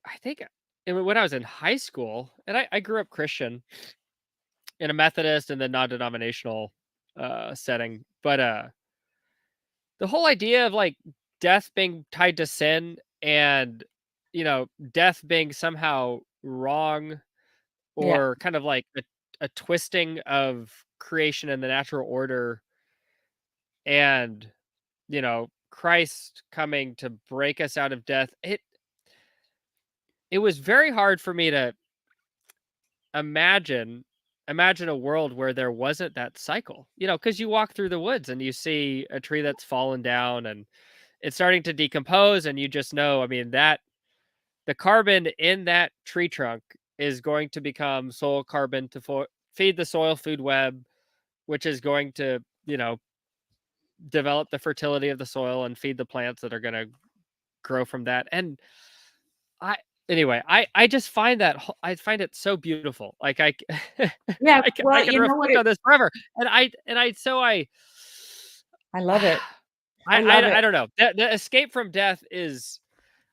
I think when I was in high school, and I grew up Christian in a Methodist and then non-denominational setting, but the whole idea of like death being tied to sin and death being somehow wrong Yeah. or kind of like a twisting of creation and the natural order and Christ coming to break us out of death. It was very hard for me to imagine imagine a world where there wasn't that cycle. Cuz you walk through the woods and you see a tree that's fallen down and it's starting to decompose, and you just know, I mean, that the carbon in that tree trunk is going to become soil carbon to feed the soil food web, which is going to, develop the fertility of the soil and feed the plants that are going to grow from that. And I anyway, I just find I find it so beautiful. Like Yeah, I well, can you know what reflect on this forever. And I so I love it. I I love it. I don't know. The escape from death is,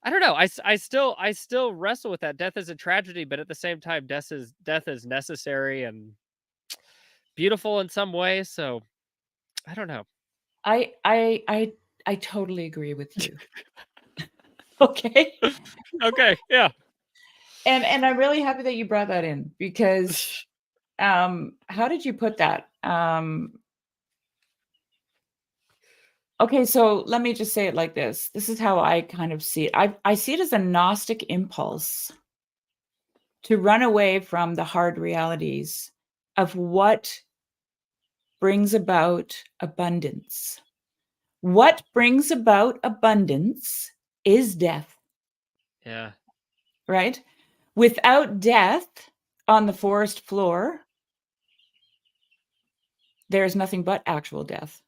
I don't know. I still wrestle with that. Death is a tragedy, but at the same time, death is necessary and beautiful in some ways. So I don't know. I totally agree with you. Okay? Okay, yeah, And I'm really happy that you brought that in because, how did you put that? Okay, so let me just say it like this. This is how I kind of see it. I see it as a Gnostic impulse to run away from the hard realities of what brings about abundance. What brings about abundance is death, yeah, right? Without death on the forest floor, there's nothing but actual death,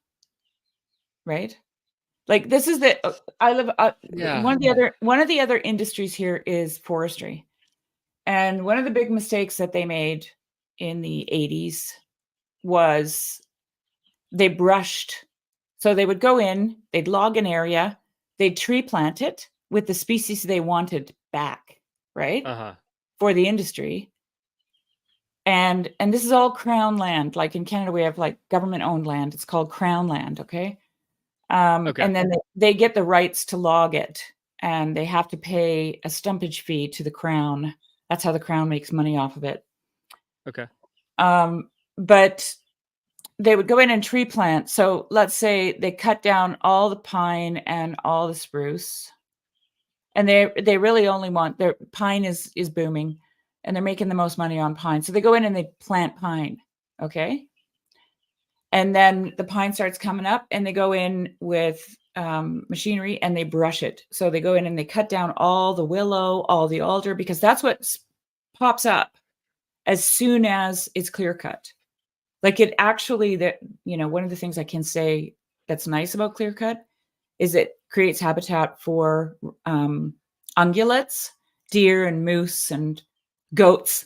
right? Like this is the I live yeah. one of the other industries here is forestry. And one of the big mistakes that they made in the 80s was they brushed. So they would go in, they'd log an area, they'd tree plant it with the species they wanted back, right? Uh huh. For the industry. And this is all crown land. Like in Canada, we have like government owned land. It's called crown land, okay? Okay. And then they get the rights to log it, and they have to pay a stumpage fee to the crown. That's how the crown makes money off of it. Okay. But they would go in and tree plant. So let's say they cut down all the pine and all the spruce, and they really only want their pine is booming, and they're making the most money on pine. So they go in and they plant pine, okay? And then the pine starts coming up, and they go in with machinery and they brush it. So they go in and they cut down all the willow, all the alder, because that's what pops up as soon as it's clear cut. Like it actually, that one of the things I can say that's nice about clear cut is it creates habitat for ungulates, deer and moose and goats.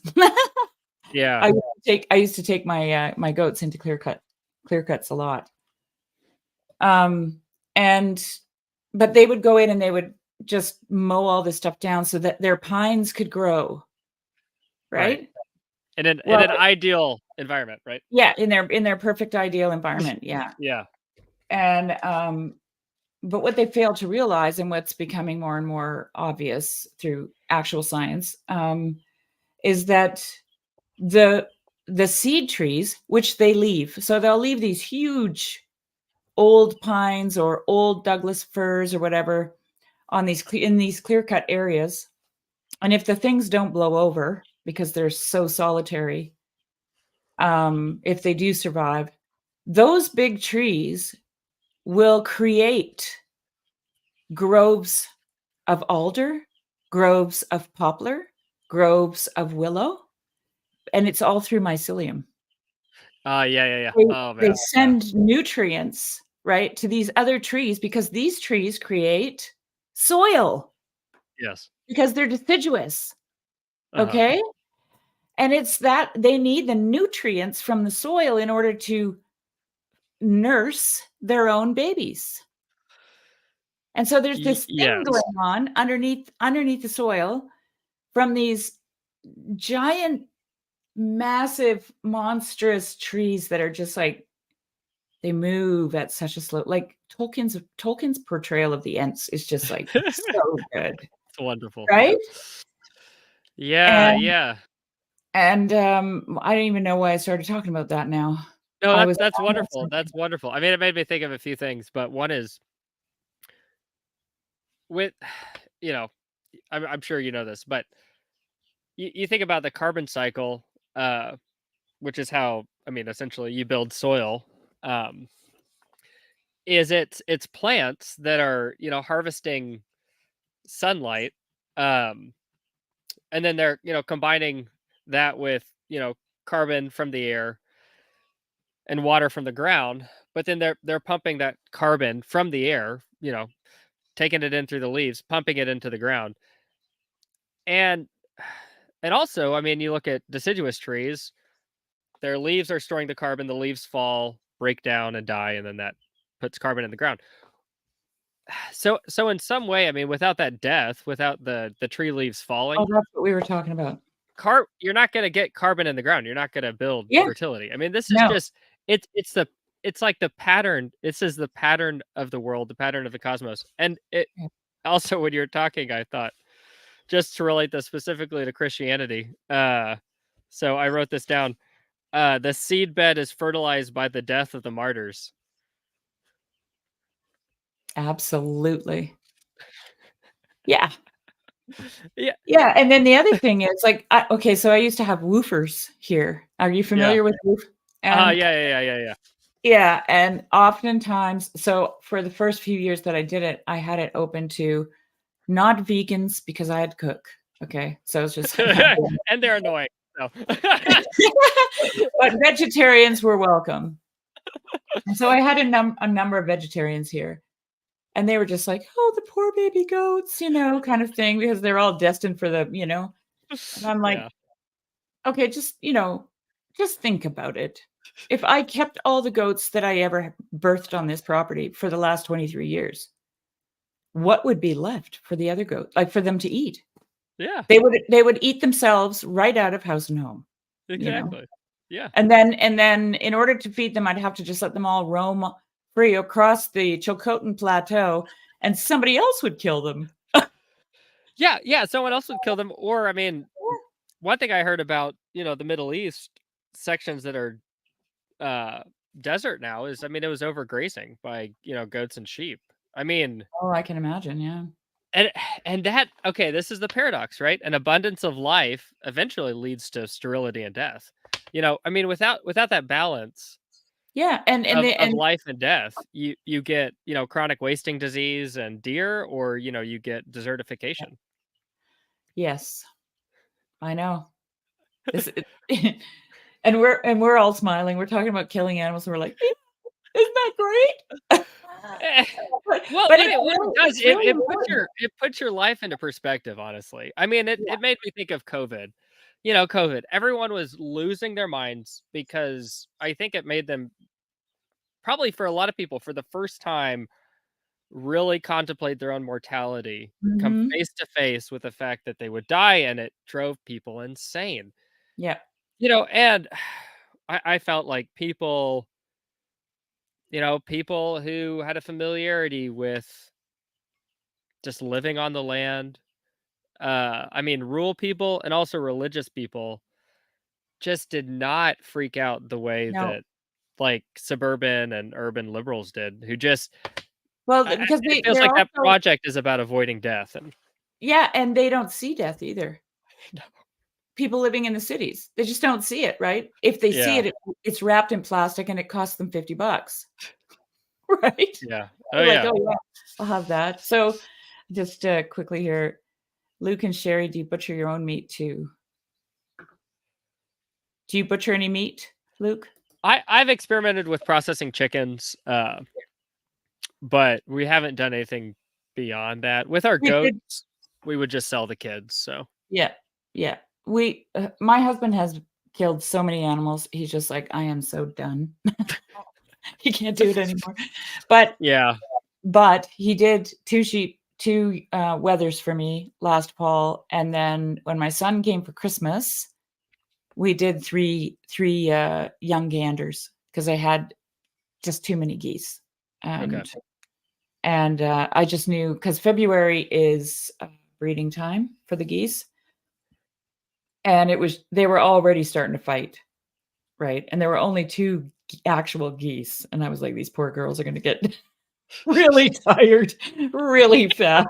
Yeah. I used to take my goats into clear cuts a lot. And but they would go in and they would just mow all this stuff down so that their pines could grow, Right. right? In Well, an ideal environment, right? yeah, in their perfect ideal environment, yeah. Yeah. And but what they fail to realize, and what's becoming more and more obvious through actual science, is that the the seed trees, which they leave, so they'll leave these huge old pines or old Douglas firs or whatever on in these clear cut areas. And if the things don't blow over because they're so solitary, if they do survive, those big trees will create groves of alder, groves of poplar, groves of willow, and it's all through mycelium. Yeah. They, Oh they man. Yeah. send nutrients, right, to these other trees because these trees create soil Yes. because they're deciduous. Uh-huh. Okay. And it's that they need the nutrients from the soil in order to nurse their own babies. And so there's this thing Yes. going on underneath the soil from these giant, massive, monstrous trees that are just like they move at such a slow like Tolkien's portrayal of the Ents is just like so good, It's wonderful. right? Yeah, And yeah. I don't even know why I started talking about that now. No, I that's was that's on to wonderful. something. That's wonderful. I mean, it made me think of a few things, but one is with, you know, I'm sure you know this, but you think about the carbon cycle, uh, which is how, I mean, essentially you build soil. Um, is it's plants that are, harvesting sunlight, um, and then they're, combining that with, carbon from the air and water from the ground, but then they're pumping that carbon from the air, taking it in through the leaves, pumping it into the ground. And and also, I mean, you look at deciduous trees, their leaves are storing the carbon, the leaves fall, break down and die, and then that puts carbon in the ground. So in some way, I mean, without that death, without the tree leaves Oh, falling, that's what we were talking about. you're not going to get carbon in the ground. You're not going to build Yeah, fertility. I mean, this is no. just it's like the pattern. This is the pattern of the world, the pattern of the cosmos. And it Yeah, also, when you're talking, I thought, just to relate this specifically to Christianity. So I wrote this down. The seed bed is fertilized by the death of the martyrs. absolutely. Yeah. Yeah, Yeah, and then the other thing is, like, okay, so I used to have woofers here. Are you yeah. familiar with woof? And Yeah. yeah, and oftentimes so for the first few years that I did it, I had it open to not vegans because I had to cook, okay? So it's just like And they're annoying. So. but vegetarians were welcome. And so I had a number of vegetarians here, and they were just like, "Oh, the poor baby goats," kind of thing, because they're all destined for and I'm like, Yeah. "Okay, just think about it. If I kept all the goats that I ever birthed on this property for the last 23 years, what would be left for the other goat like, for them to eat? Yeah. They would eat themselves right out of house and home, you know? Exactly. Yeah. And then in order to feed them, I'd have to just let them all roam free across the Chilcotin Plateau, and somebody else would kill them. Yeah. Someone else would kill them. Or, I mean, one thing I heard about, the Middle East sections that are uh desert now is, I mean, it was overgrazing by, goats and sheep. I mean, Oh, I can imagine, yeah. and that, okay, this is the paradox, right? An abundance of life eventually leads to sterility and death. I mean, without that balance Yeah, and of the and life and death, you get, chronic wasting disease and deer, or, you get desertification. yes, I know. This and we're all smiling. We're talking about killing animals, and we're like, "Yeah, isn't that great?" Eh, But well, but I mean, what it does, it's it really it puts important. your life into perspective, honestly. I mean, it Yeah. it made me think of COVID. COVID, everyone was losing their minds because I think it made them, probably for a lot of people, for the first time, really contemplate their own mortality, come Mhm. face to face with the fact that they would die, and it drove people insane. Yeah. And I felt like people who had a familiarity with just living on the land, I mean, rural people and also religious people just did not freak out the way No. that, like, suburban and urban liberals did, who just, Well, because it feels they're like that also project is about avoiding death, and yeah, and they don't see death either. people living in the cities. They just don't see it, right? If they see Yeah. it, it's wrapped in plastic and it costs them $50, right? Yeah. Oh They're like, yeah. oh yeah, I'll have that. So just quickly here, Luke and Shari, do you butcher your own meat too? Do you butcher any meat, Luke? I've experimented with processing chickens, but we haven't done anything beyond that. With our We did. goats, we would just sell the kids. So Yeah, yeah. We, my husband has killed so many animals. He's just like, I am so done. He can't do it anymore. But yeah. he did 2 sheep, 2 wethers for me last fall, and then when my son came for Christmas, we did 3 young ganders because I had just too many geese. Okay. And I just knew because February is breeding time for the geese, and they were already starting to fight, right? And there were only 2 actual geese, and I was like, these poor girls are going to get really tired really fast.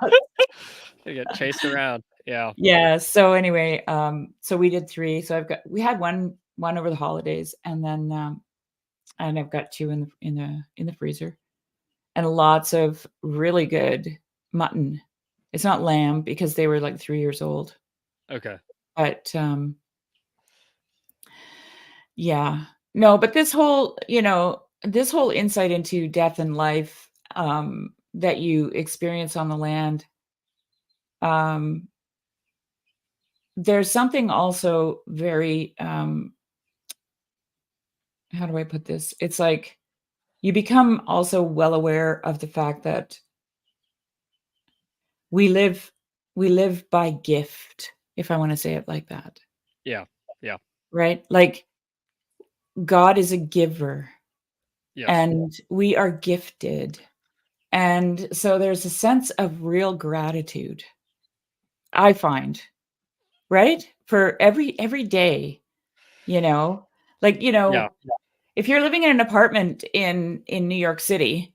They get chased around. Yeah. Yeah. So anyway, so we did 3. So we had one over the holidays, and then and I've got 2 in the freezer, and lots of really good mutton. It's not lamb because they were like 3 years old, Okay. but yeah. No, but this whole, this whole insight into death and life that you experience on the land, um, there's something also very, how do I put this? It's like you become also well aware of the fact that we live we live by gift, if I want to say it like that, Yeah. Yeah. right? Like God is a giver Yes. and we are gifted. And so there's a sense of real gratitude, I find, right? For every day, you know? Like, Yeah. if you're living in an apartment in New York City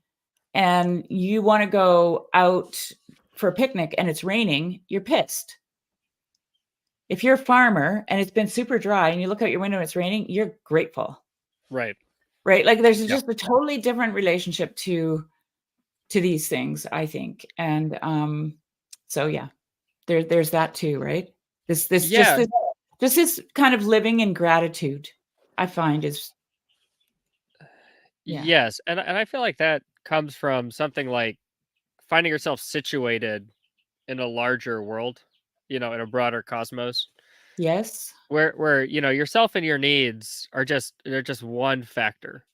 and you want to go out for a picnic and it's raining, you're pissed. If you're a farmer and it's been super dry and you look out your window and it's raining, you're grateful. Right. Right? Like there's Yeah. just a totally different relationship to these things, I think. And so yeah, there's that too, right? This just Yeah. this kind of living in gratitude, I find is yeah. Yes. And I feel like that comes from something like finding yourself situated in a larger world, in a broader cosmos Yes. where yourself and your needs are they're just one factor,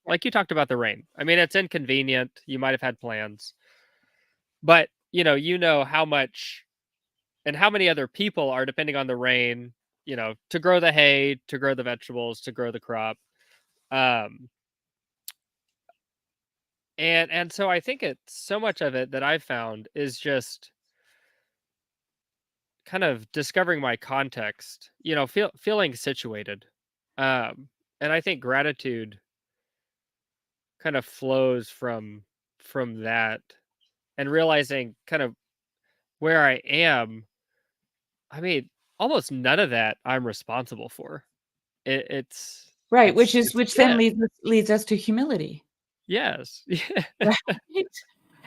like you talked about the rain. I mean, it's inconvenient. You might have had plans, but how much and how many other people are depending on the rain, to grow the hay, to grow the vegetables, to grow the crop. Um, and so I think it's so much of it that I've found is just kind of discovering my context, feeling situated. Um, and I think gratitude kind of flows from that and realizing kind of where I am. I mean, almost none of that I'm responsible for. It, it's Right, it's it's which then gift. leads us to humility. Yes. Right?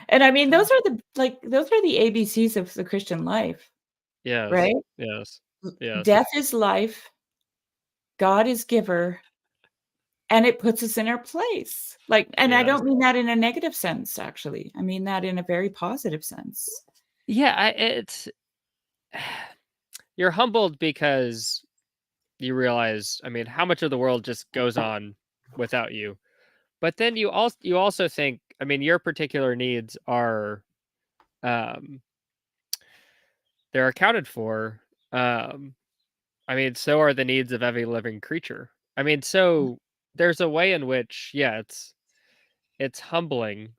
And I mean, those are the ABCs of the Christian life, Yes. right? Yes. Yes. Death is life, God is giver, and it puts us in our place. Like, and I Yes. don't mean that in a negative sense, actually. I mean that in a very positive sense. Yeah, it's you're humbled because you realize, I mean, how much of the world just goes on without you. But then you also think, I mean, your particular needs are um they're accounted for. Um I mean, so are the needs of every living creature. I mean, so there's a way in which, yeah, it's humbling,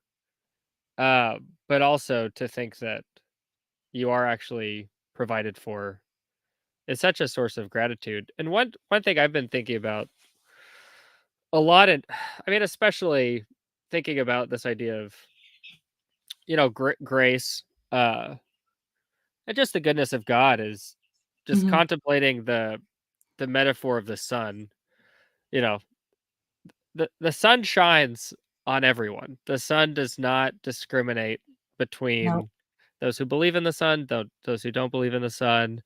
uh, but also to think that you are actually provided for is such a source of gratitude. And one thing I've been thinking about a lot, and I mean, especially thinking about this idea of grace, uh, and just the goodness of God is. just Mhm. contemplating the metaphor of the sun. You know, the sun shines on everyone. The sun does not discriminate No. between those who believe in the sun, those who don't believe in the sun,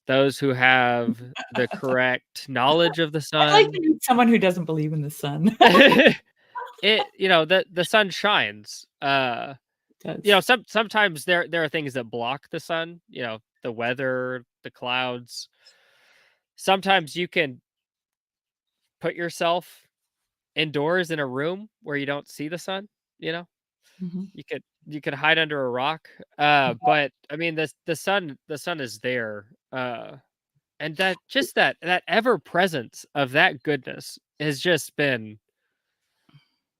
those who have the correct knowledge of the I'd like to sun. meet someone who doesn't believe in the sun. The sun shines. Does. Sometimes there are things that block the sun, the weather, the clouds. Sometimes you can put yourself indoors in a room where you don't see the sun, you know? Mhm. You could hide under a rock. But I mean the sun is there. And that ever presence of that goodness has just been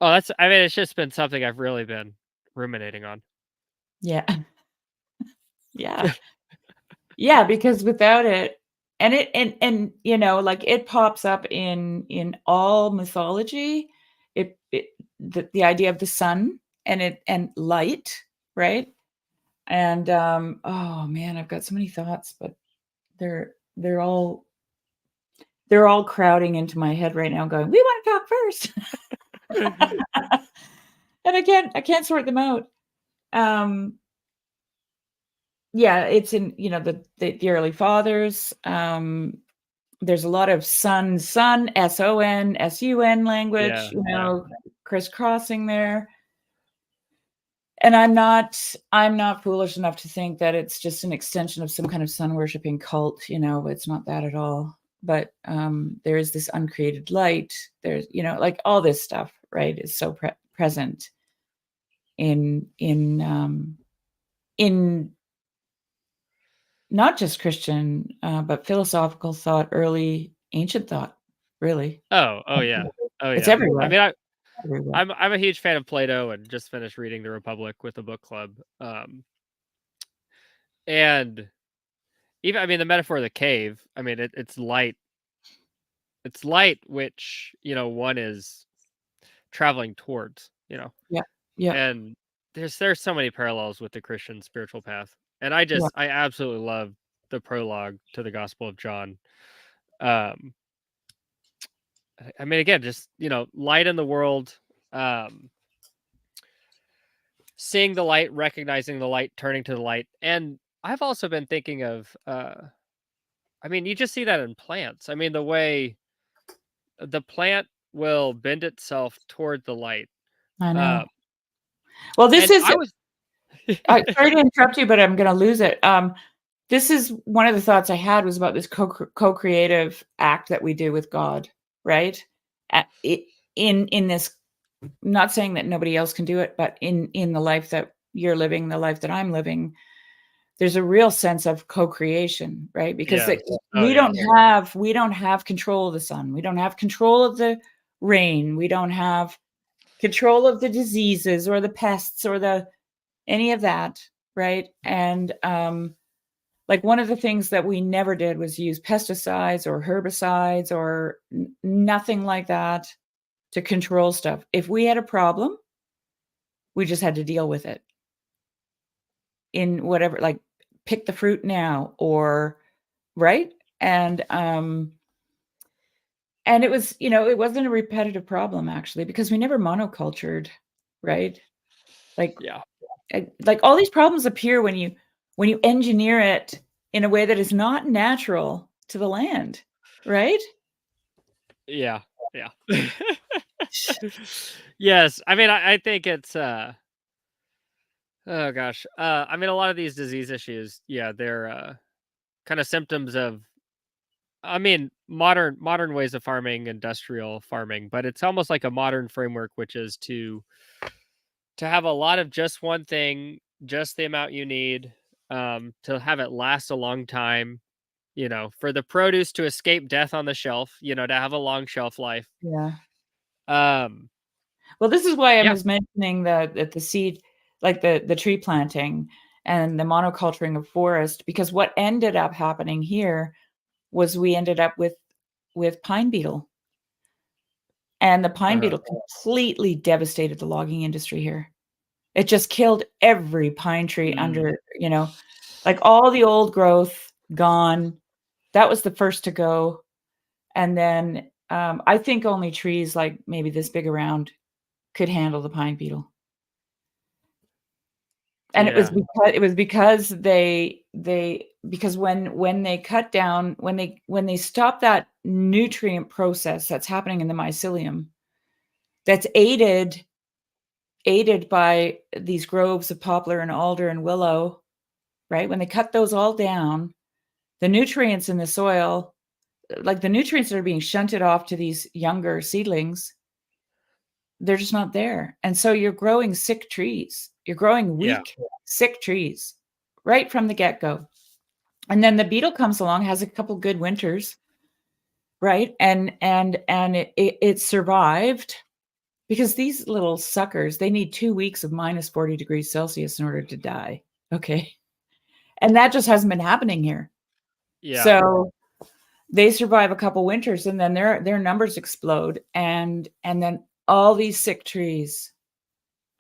it's just been something I've really been ruminating on. Yeah. Yeah. Yeah, because without it and like it pops up in all mythology. It the idea of the sun and light, right? And oh man, I've got so many thoughts, but they're they're all they're all crowding into my head right now going, "We want to talk first." And I can't sort them out. Um yeah, it's in, the early fathers. There's a lot of sun, S-O-N, language, Yeah, yeah. crisscrossing there. And I'm not foolish enough to think that it's just an extension of some kind of sun worshiping cult, it's not that at all. But there is this uncreated light. There's, like all this stuff, right, is so present in not just Christian, but philosophical thought, early ancient thought, really. Oh yeah. Oh It's yeah. I everywhere, mean, everywhere. I'm a huge fan of Plato and just finished reading The Republic with a book club. And even I mean the metaphor of the cave, I mean it's light. It's light which, one is traveling towards, Yeah, yeah, And there's so many parallels with the Christian spiritual path. And yeah. I absolutely love the prologue to the Gospel of John. Um I mean again, just, light in the world, um seeing the light, recognizing the light, turning to the light. And I've also been thinking of I mean, you just see that in plants. I mean, the way the plant will bend itself toward the light. I Uh, know. Well, this and is I was sorry to interrupt you, but I'm gonna lose it. This is one of the thoughts I had was about this co-creative act that we do with God, right? In this, not saying that nobody else can do it, but in the life that you're living, the life that I'm living, there's a real sense of co-creation, right? Because yes. Oh we yeah. don't have control of the sun. We don't have control of the rain. We don't have control of the diseases or the pests or the any of that, right? And like one of the things that we never did was use pesticides or herbicides or nothing like that to control stuff. If we had a problem, we just had to deal with it in whatever, like pick the fruit now or right. And it was, it wasn't a repetitive problem actually because we never monocultured, right? Like Yeah. like all these problems appear when you engineer it in a way that is not natural to the land, right? Yeah. Yeah. Yes. I mean, I think it's oh gosh. I mean a lot of these disease issues, yeah, they're kind of symptoms of I mean, modern ways of farming, industrial farming, but it's almost like a modern framework, which is to have a lot of just one thing, just the amount you need, to have it last a long time, for the produce to escape death on the shelf, to have a long shelf life. Yeah. Um, Well, this is why I yeah, was mentioning the seed, like the tree planting and the monoculturing of forest, because what ended up happening here was we ended up with pine beetle. And the pine uh-huh. beetle completely devastated the logging industry here. It just killed every pine tree Mm, under, like all the old growth. gone. That was the first to go. And then I think only trees like maybe this big around could handle the pine beetle. And Yeah. it was because because when they cut down, when they stop that nutrient process that's happening in the mycelium, that's aided by these groves of poplar and alder and willow, right? When they cut those all down, the nutrients in the soil, like the nutrients that are being shunted off to these younger seedlings, they're just not there. And so you're growing sick trees. You're growing Yeah. weak, sick trees right from the get-go. And then the beetle comes along, has a couple good winters, right? And it survived because these little suckers, they need 2 weeks of minus 40 degrees Celsius in order to die. Okay. And that just hasn't been happening here. Yeah. So they survive a couple winters and then their numbers explode and then all these sick trees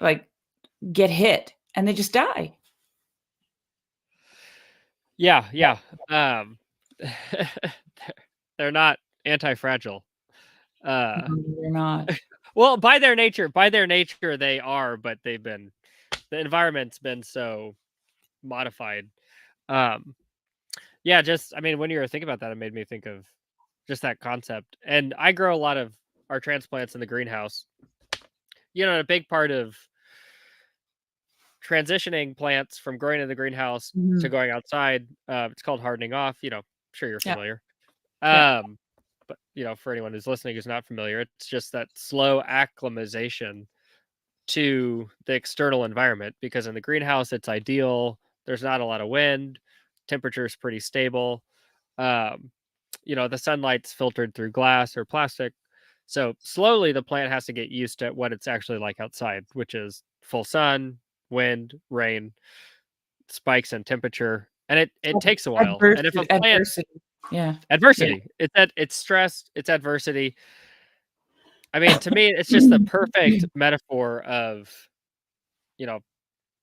like get hit and they just die. Yeah. Yeah. They're not anti-fragile. No, they're not. Well, by their nature, they are, but the environment's been so modified. Yeah, just I mean, when you were thinking about that, it made me think of just that concept. And I grow a lot of our transplants in the greenhouse. A big part of transitioning plants from growing in the greenhouse to Mhm. going outside, it's called hardening off. I'm sure you're Yeah. familiar. Yeah. But for anyone who's listening who's not familiar, it's just that slow acclimatization to the external environment, because in the greenhouse it's ideal. There's not a lot of wind, temperature's pretty stable. Um, the sunlight's filtered through glass or plastic. So slowly the plant has to get used to what it's actually like outside, which is full sun, wind, rain, spikes in temperature. And it takes a while. And if a plant Adversity. Yeah. Yeah. adversity, it's stress, it's adversity. I mean, to me, it's just the perfect metaphor of, you know,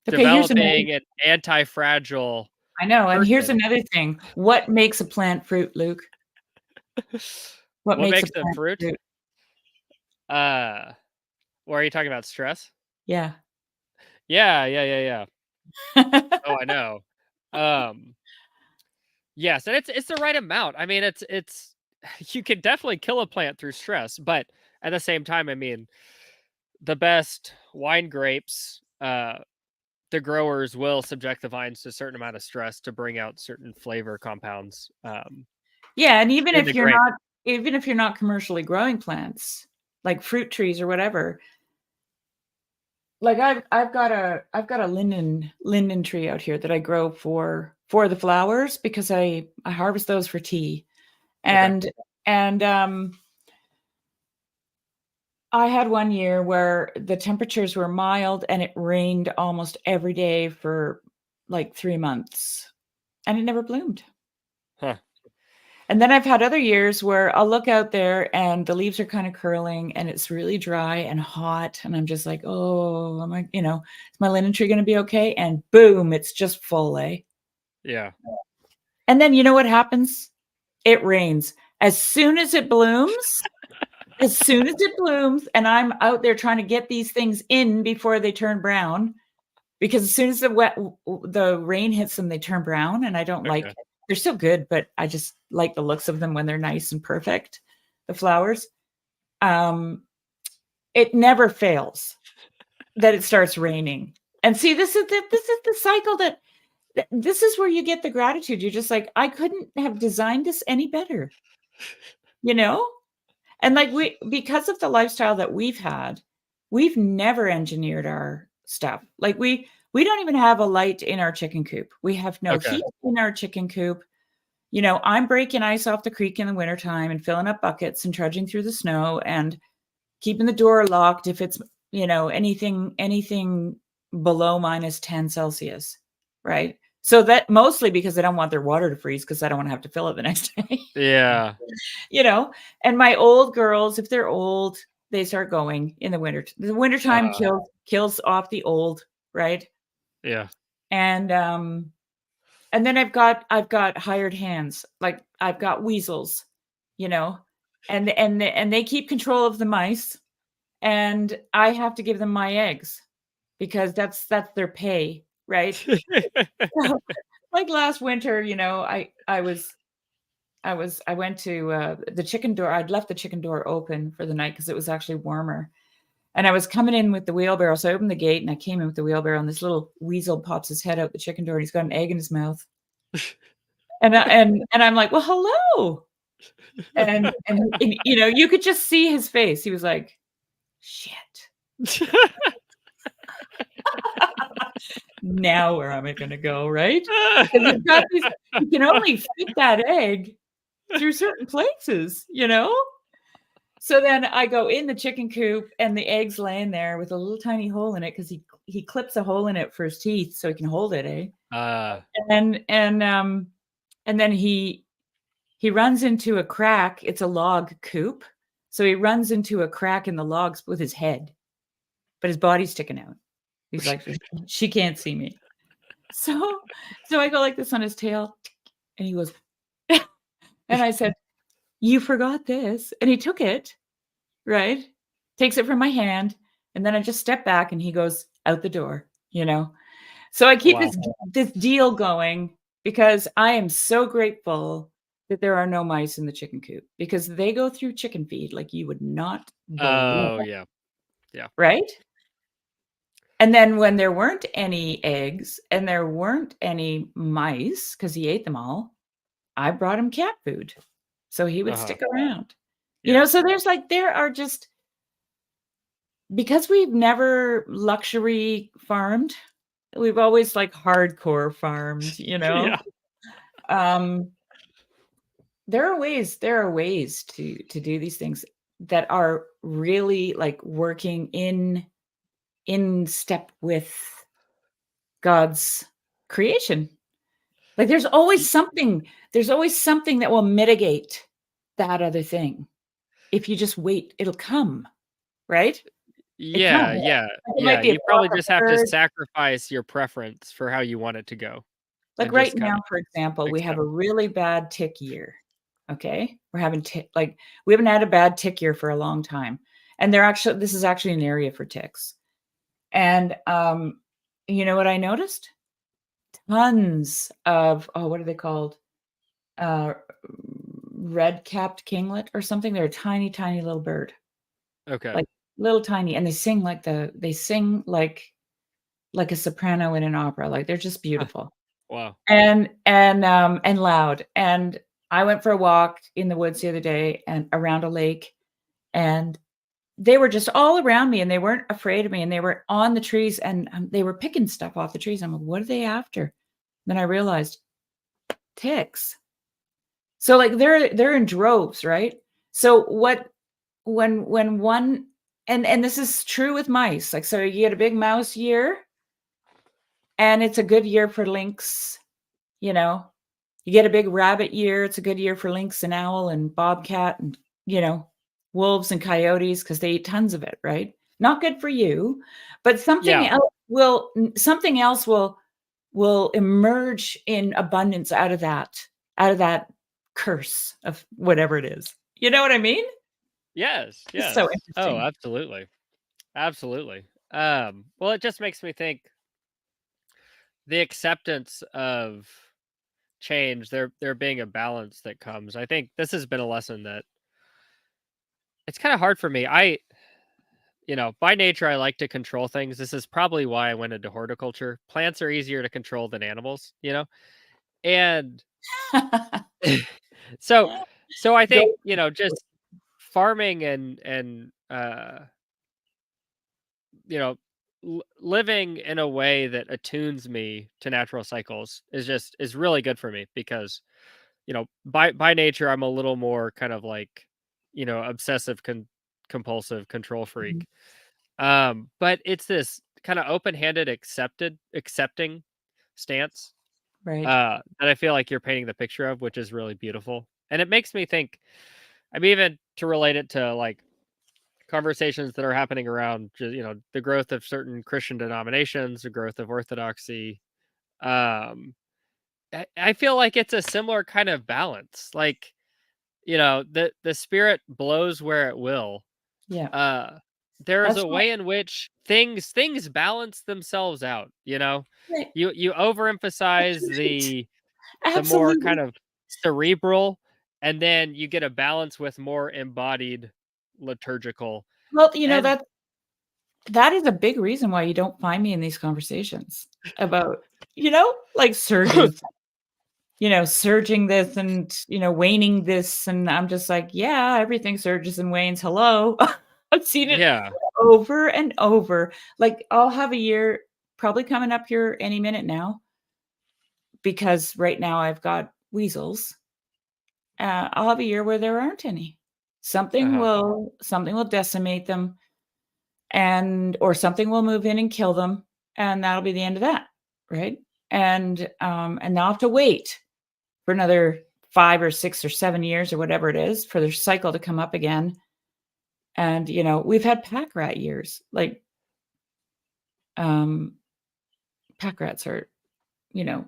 Okay, here's another developing an anti-fragile I know, and here's person. another thing. What makes a plant fruit, Luke? What What makes a makes them plant fruit? fruit? Uh, or are you talking about stress? Yeah. Yeah, yeah, yeah, yeah. Oh, I know. Um, yes, and it's the right amount. I mean, it's you can definitely kill a plant through stress, but at the same time, I mean, the best wine grapes, the growers will subject the vines to a certain amount of stress to bring out certain flavor compounds Yeah, and in the grape. even if you're not commercially growing plants, like fruit trees or whatever, like I've got a linden tree out here that I grow for the flowers because I harvest those for tea. Okay. And I had one year where the temperatures were mild and it rained almost every day for like 3 months and it never bloomed. Huh. And then I've had other years where I'll look out there and the leaves are kind of curling and it's really dry and hot. And I'm just like, oh, am I, is my linen tree going to be okay? And boom, it's just full, eh? Yeah. And then you know what happens? It rains. As soon as it blooms, and I'm out there trying to get these things in before they turn brown, because as soon as the rain hits them, they turn brown, and I don't like Okay. it. They're still good, but I just like the looks of them when they're nice and perfect, the flowers. It never fails that it starts raining. And see, this is the cycle this is where you get the gratitude. You're just like, I couldn't have designed this any better, you know? And like because of the lifestyle that we've had, we've never engineered our stuff. Like we don't even have a light in our chicken coop. We have no Okay. heat in our chicken coop. I'm breaking ice off the creek in the wintertime and filling up buckets and trudging through the snow and keeping the door locked if it's, anything below minus 10 Celsius. Right. So that mostly because I don't want their water to freeze because I don't want to have to fill it the next day. Yeah. you know and my old girls, if they're old, they start going in the wintertime kills off the old, right? Yeah. And And then I've got hired hands, like I've got weasels, you know, and they keep control of the mice, and I have to give them my eggs because that's their pay, right? So, like last winter, I went to the chicken door. I'd left the chicken door open for the night because it was actually warmer. And I was coming in with the wheelbarrow. So I opened the gate and I came in with the wheelbarrow, and this little weasel pops his head out the chicken door and he's got an egg in his mouth. And I'm like, "Well, hello." And you could just see his face. He was like, "Shit. Now where am I gonna go?" Right? 'Cause you can only fit that egg through certain places, you know? So then I go in the chicken coop and the egg's laying there with a little tiny hole in it because he clips a hole in it for his teeth so he can hold it, eh? uh, And and, um, and then he runs into a crack. It's a log coop. So he runs into a crack in the logs with his head, but his body's sticking out. He's like, "She can't see me." So so I go like this on his tail, and he goes, and I said, "You forgot this." And he took it, right? Takes it from my hand, and then I just step back and he goes out the door, you know? So I keep wow. this deal going because I am so grateful that there are no mice in the chicken coop because they go through chicken feed like you would not believe, Oh, yeah. Yeah. right? And then when there weren't any eggs and there weren't any mice because he ate them all, I brought him cat food. So he would Uh-huh. stick around. Yeah. So there are just because we've never luxury farmed, we've always like hardcore farmed, Yeah. Um, there are ways to do these things that are really like working in step with God's creation. Like Y there's always something that will mitigate that other thing. If you just wait, it'll come, right? It comes. yeah, yeah, Like, it yeah, might be a you flock probably of just have to birds. sacrifice your preference for how you want it to go Like and right just now, kinda for example, we have accept. a really bad tick year. Okay? We're having tick like we haven't had a bad tick year for a long time. And this is actually an area for ticks. And you know what I noticed? Tons of what are they called? Uh red-capped kinglet or something. They're a tiny, tiny little bird. Okay. Like little tiny, and they sing like a soprano in an opera. Like they're just Huh. beautiful. Wow. And loud, and I went for a walk in the woods the other day and around a lake, and they were just all around me, and they weren't afraid of me, and they were on the trees, and, they were picking stuff off the trees. I'm like, "What are they after?" Then I realized ticks. So, like, they're in droves, right? So what when one and this is true with mice, like, so you get a big mouse year, and it's a good year for lynx, you know? You get a big rabbit year, it's a good year for lynx and owl and bobcat and, you know, wolves and coyotes because they eat tons of it, right? Not good for you, but Yeah. something else will emerge in abundance out of that curse of whatever it is. You know what I mean? Yes, It's so yes. Oh, interesting. absolutely. Absolutely. Well, it just makes me think the acceptance of change, there being a balance that comes. I think this has been a lesson that it's kinda hard for me. By nature, I like to control things. This is probably why I went into horticulture. Plants are easier to control than animals, you know? And so so I think, Go just farming and you know, living in a way that attunes me to natural cycles is really good for me because, by nature I'm a little more kind of like, obsessive compulsive control Mhm. freak. But it's this kind of open-handed accepting stance Right. that I feel like you're painting the picture of, which is really beautiful. And it makes me think, I mean, even to relate it to like conversations that are happening around the growth of certain Christian denominations, the growth of orthodoxy, um I feel like it's a similar kind of balance. Like, the spirit blows where it will. Yeah, Uh, there's that's a right. way in which things balance themselves out. Right. You overemphasize the more kind Absolutely. of cerebral, and then you get a balance with more embodied liturgical. Well, And that is a big reason why you don't find me in these conversations about, like surges, surging this and, waning this. And I'm just like, yeah, everything surges and wanes. Hello. I've seen it yeah, over and over. Like I'll have a year probably coming up here any minute now because right now I've got weasels. I'll have a year where there aren't any. uh-huh. Something will decimate them or something will move in and kill them, and that'll be the end of that, right? And they'll have to wait for another 5 or 6 or 7 years or whatever it is for their cycle to come up again. And, we've had pack rat years. Like, um, pack rats are, you know,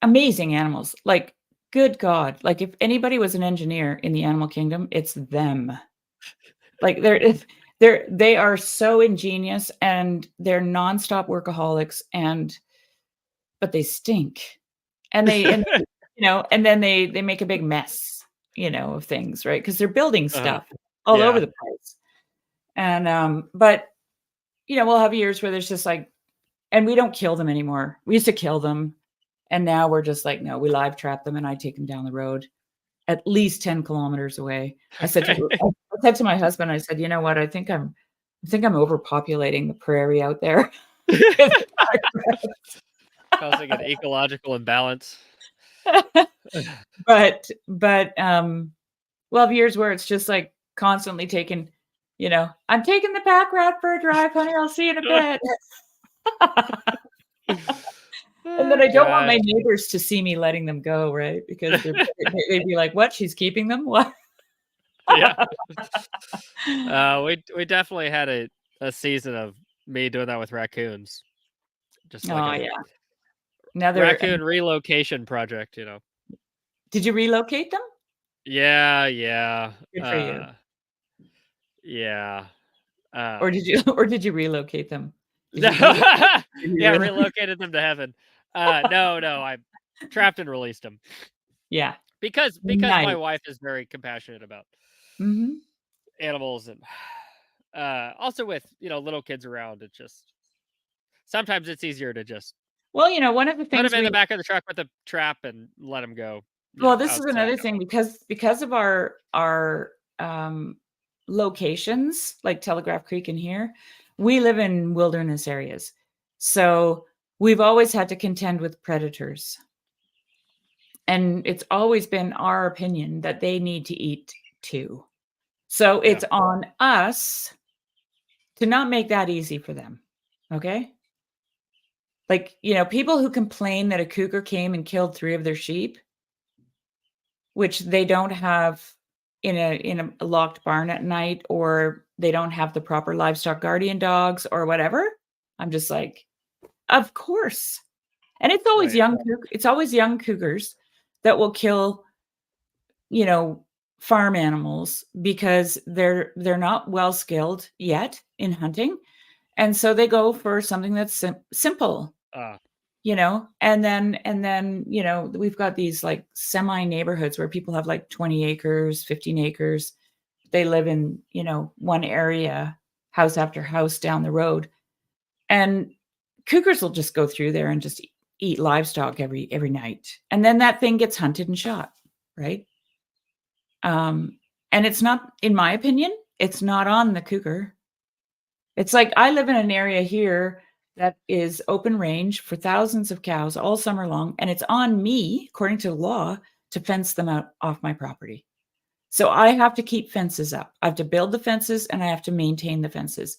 amazing animals. Like, good God, like if anybody was an engineer in the animal kingdom, it's them. Like they are so ingenious and they're nonstop workaholics but they stink. And then they make a big mess, of things, right? Because they're building Uh-huh. stuff all over Yeah. the place. And but we'll have years where there's just like, and we don't kill them anymore. We used to kill them, and now we're just like, no, we live trap them, and I take them down the road at least 10 kilometers away. Okay. I said to my husband, I said, "You know what? I think I'm overpopulating the prairie out there." Causing an ecological imbalance. But we'll have years where it's just like constantly taking, I'm taking the pack rat for a drive, honey. I'll see you in a bit. And then Oh I don't want gosh. my neighbors to see me letting them go, right? Because they'd be like, "What? She's keeping them? What?" Yeah. We definitely had a season of me doing that with raccoons. Just like Oh, a yeah. Another raccoon relocation project. Did you relocate them? Yeah, yeah. Good for you. Yeah. Or Um did you or did you relocate them? Did you relocate did you yeah, relo relocated them to heaven. No, I trapped and released them. Yeah. Because Nice. my wife is very compassionate about Mhm. animals, and also with, little kids around, it just sometimes it's easier to just Well, one of the put them things in the we back of the truck with a trap and let them go, well, this is outside. another thing because of our locations, like Telegraph Creek in here, we live in wilderness areas. So, we've always had to contend with predators. And it's always been our opinion that they need to eat too. So, Yeah. it's on us to not make that easy for them, okay? Like, people who complain that a cougar came and killed 3 of their sheep, which they don't have in a locked barn at night, or they don't have the proper livestock guardian dogs or whatever. I'm just like, "Of course." And Right. it's always young cougars that will kill, you know, farm animals because they're not well skilled yet in hunting, and so they go for something that's simple. Uh, And then, we've got these like semi neighborhoods where people have like 20 acres, 15 acres. They live in, one area, house after house down the road. And cougars will just go through there and just eat livestock every night. And then that thing gets hunted and shot, right? Um, and it's not, in my opinion, it's not on the cougar. It's like I live in an area here that is open range for thousands of cows all summer long, and it's on me, according to law, to fence them out off my property. So I have to keep fences up. I have to build the fences and I have to maintain the fences.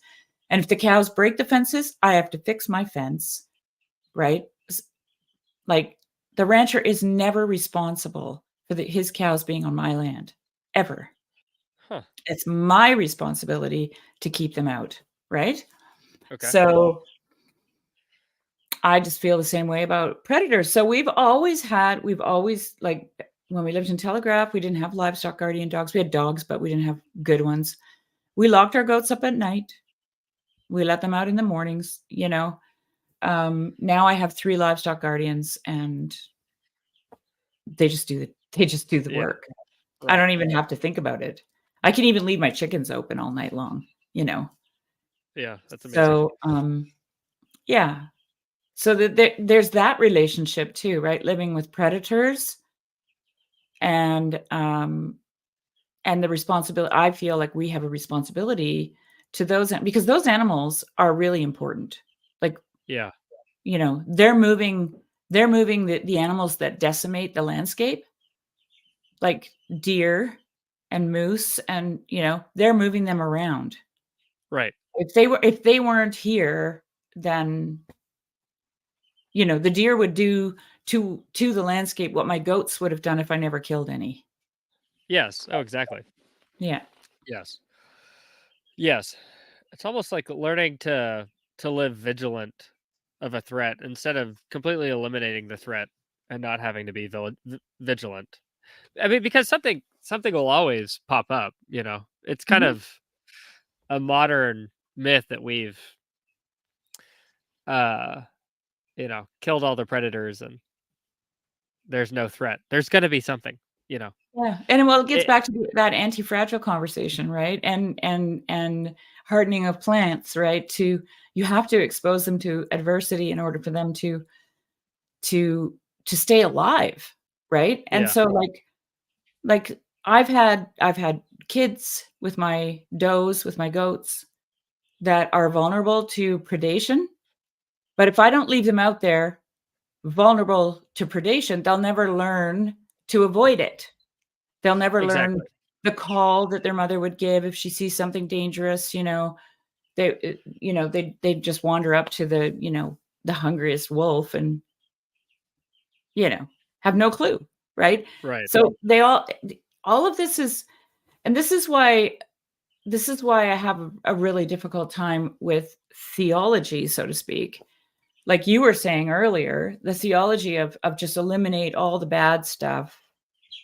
And if the cows break the fences, I have to fix my fence, right? Like the rancher is never responsible for his cows being on my land, ever. huh. It's my responsibility to keep them out, right? Okay. So I just feel the same way about predators. So we've always like when we lived in Telegraph, we didn't have livestock guardian dogs. We had dogs, but we didn't have good ones. We locked our goats up at night. We let them out in the mornings, you know. Now I have 3 livestock guardians, and they just do the Yeah. work. I Right. don't even have to think about it. I can even leave my chickens open all night long, you know. Yeah. That's amazing. So, yeah. So there's that relationship too, right? Living with predators and the responsibility. I feel like we have a responsibility to those because those animals are really important. Like, Yeah. you know, they're moving the animals that decimate the landscape, like deer and moose, and you know, they're moving them around. Right. If they weren't here, then you know, the deer would do to the landscape what my goats would have done if I never killed any. Yes. Oh, exactly. Yeah. Yes. Yes. It's almost like learning to live vigilant of a threat instead of completely eliminating the threat and not having to be vigilant. I mean, because something will always pop up, you know. It's kind Mhm. of a modern myth that we've uh, you know, killed all the predators and there's no threat. There's going to be something, you know. Yeah, and well, it gets It, back to that anti-fragile conversation, right? And hardening of plants, right? To you have to expose them to adversity in order for them to to stay alive, right? And yeah. so like I've had kids with my does, with my goats that are vulnerable to predation, but if I don't leave them out there vulnerable to predation, they'll never learn to avoid it. They'll never learn Exactly. the call that their mother would give if she sees something dangerous, you know. They just wander up to the hungriest wolf and, you know, have no clue, right? Right. So all of this is and this is why I have a really difficult time with theology, so to speak. Like you were saying earlier, the theology of just eliminate all the bad stuff,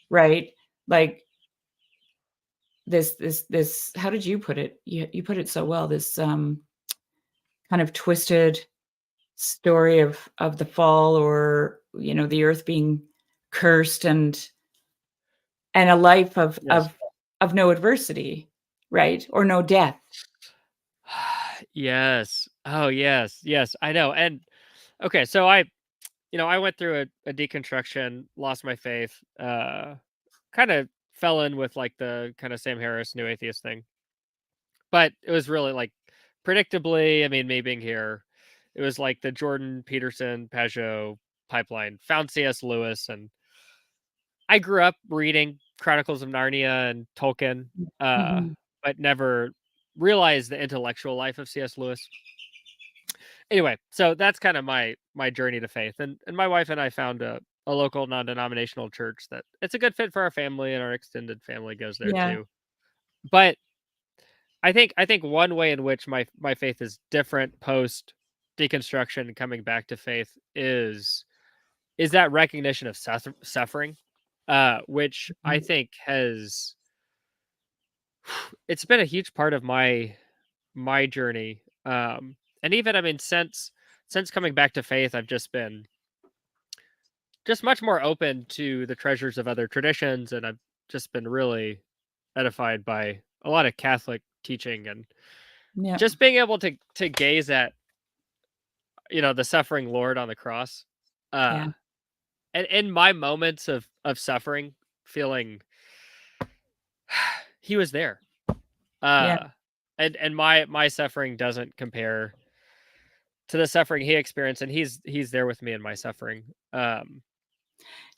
right? Like this how did you put it? You put it so well, this kind of twisted story of the fall, or you know, the earth being cursed, and a life of Yes. of no adversity, right? Or no death. Yes. Oh, yes. Yes. I know. And okay, so I went through a deconstruction, lost my faith, kind of fell in with like the kind of Sam Harris new atheist thing. But it was really like predictably, I mean, me being here, it was like the Jordan Peterson Pajot pipeline, found C.S. Lewis, and I grew up reading Chronicles of Narnia and Tolkien, uh, Mhm. but never realized the intellectual life of C.S. Lewis. Anyway, so that's kind of my journey to faith, and my wife and I found a local non-denominational church that it's a good fit for our family, and our extended family goes there Yeah, too. But I think one way in which my faith is different post deconstruction and coming back to faith is that recognition of suffering, which I mhm, think has it's been a huge part of my journey. And even I mean since coming back to faith, I've just been just much more open to the treasures of other traditions, and I've just been really edified by a lot of Catholic teaching and yeah, just being able to gaze at the suffering Lord on the cross. yeah, Uh and in my moments of suffering, feeling he was there. yeah. Uh and my suffering doesn't compare to the suffering he experienced, and he's there with me in my suffering.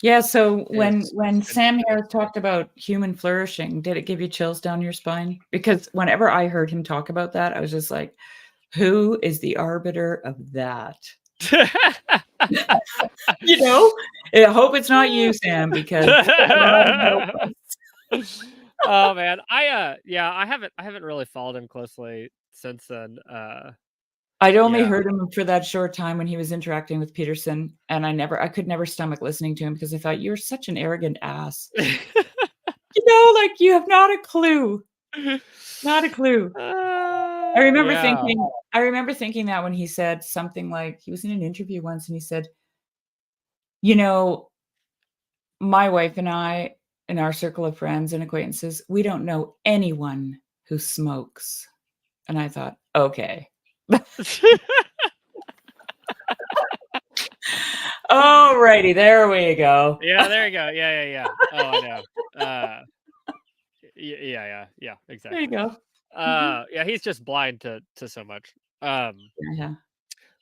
Yeah, so Is when been Sam really Harris talked about human flourishing, did it give you chills down your spine? Because whenever I heard him talk about that, I was just like, "Who is the arbiter of that?" You know? I hope it's not you, Sam, because God help us. Oh man, I yeah, I haven't really followed him closely since then. I'd only Yeah. heard him for that short time when he was interacting with Peterson, and I could never stomach listening to him because I thought, "You're such an arrogant ass." Like, you have not a clue. Not a clue. Yeah. I remember thinking that when he said something like he was in an interview once and he said, "You know, my wife and I, in our circle of friends and acquaintances, we don't know anyone who smokes." And I thought, "Okay. Alrighty, there we go." Yeah, there you go. Yeah. Oh, I know. Uh, yeah, There you exactly. go. Mhm. Yeah, he's just blind to so much. Um, Yeah.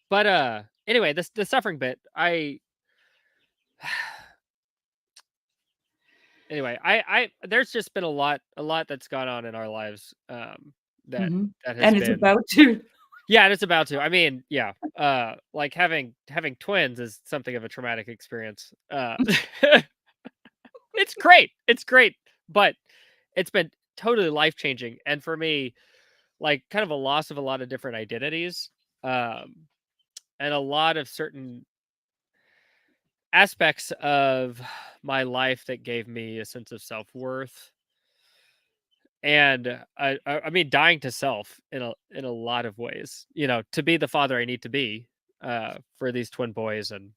but anyway, this the suffering bit. Anyway, I there's just been a lot that's gone on in our lives. That Mhm. that has And it's been about to. yeah, and it's about to. I mean, yeah. Like having twins is something of a traumatic experience. It's great. It's great, but it's been totally life changing. And for me, like kind of a loss of a lot of different identities, um, and a lot of certain aspects of my life that gave me a sense of self worth. And I mean, dying to self in a lot of ways. To be the father I need to be for these twin boys, and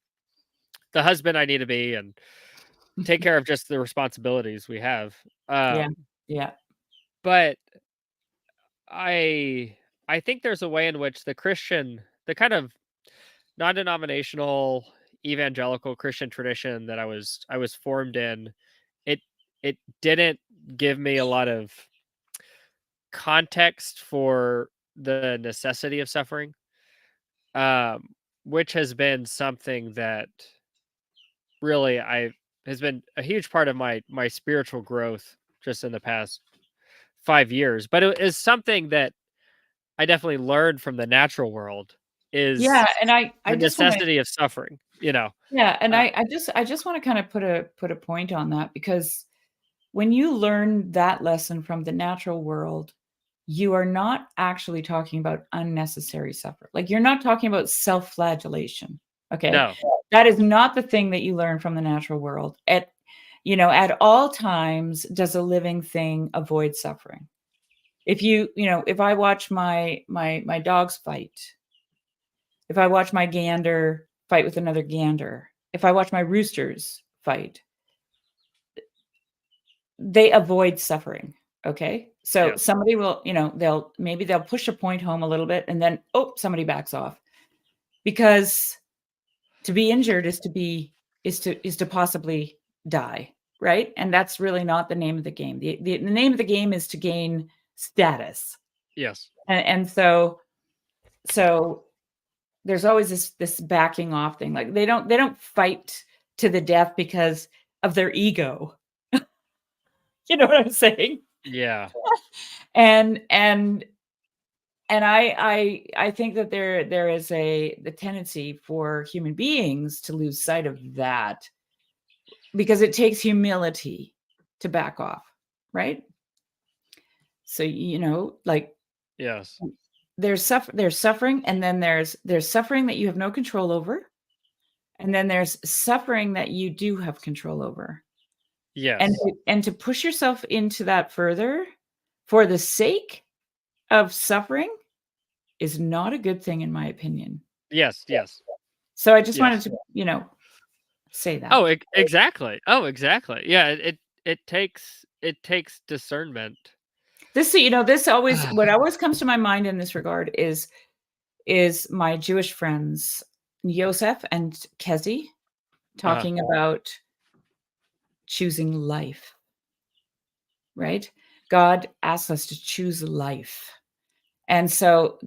the husband I need to be, and take care of just the responsibilities we have. Yeah. Um, Yeah. but I think there's a way in which the kind of non-denominational evangelical Christian tradition that I was formed in, it it didn't give me a lot of context for the necessity of suffering, um, which has been something that really I has been a huge part of my spiritual growth just in the past 5 years. But it is something that I definitely learned from the natural world Yeah, is and I the just wanna. necessity of suffering. Yeah, and Uh, I just wanna kinda put a point on that because when you learn that lesson from the natural world, you are not actually talking about unnecessary suffering. Like, you're not talking about self-flagellation, okay? no, That is not the thing that you learn from the natural world. At all times does a living thing avoid suffering. If I watch my dogs fight, if I watch my gander fight with another gander, if I watch my roosters fight, they avoid suffering. Okay. So yes, somebody will, they'll push a point home a little bit and then, oh, somebody backs off because to be injured is to possibly die. Right. And that's really not the name of the game. The name of the game is to gain status. yes, And so there's always this backing off thing. Like they don't fight to the death because of their ego. You know what I'm saying? yeah, And and and I think that there is the tendency for human beings to lose sight of that because it takes humility to back off, right? So like yes, there's suffering, and then there's suffering that you have no control over, and then there's suffering that you do have control over. And yes, to push yourself into that further for the sake of suffering is not a good thing in my opinion. yes, So I just wanted yes. to, say that. Oh, exactly. Oh, exactly. Yeah, it takes discernment. This always what always comes to my mind in this regard is my Jewish friends, Yosef and Kezi, Uh-huh. talking about choosing life, right? God asks us to choose life. And so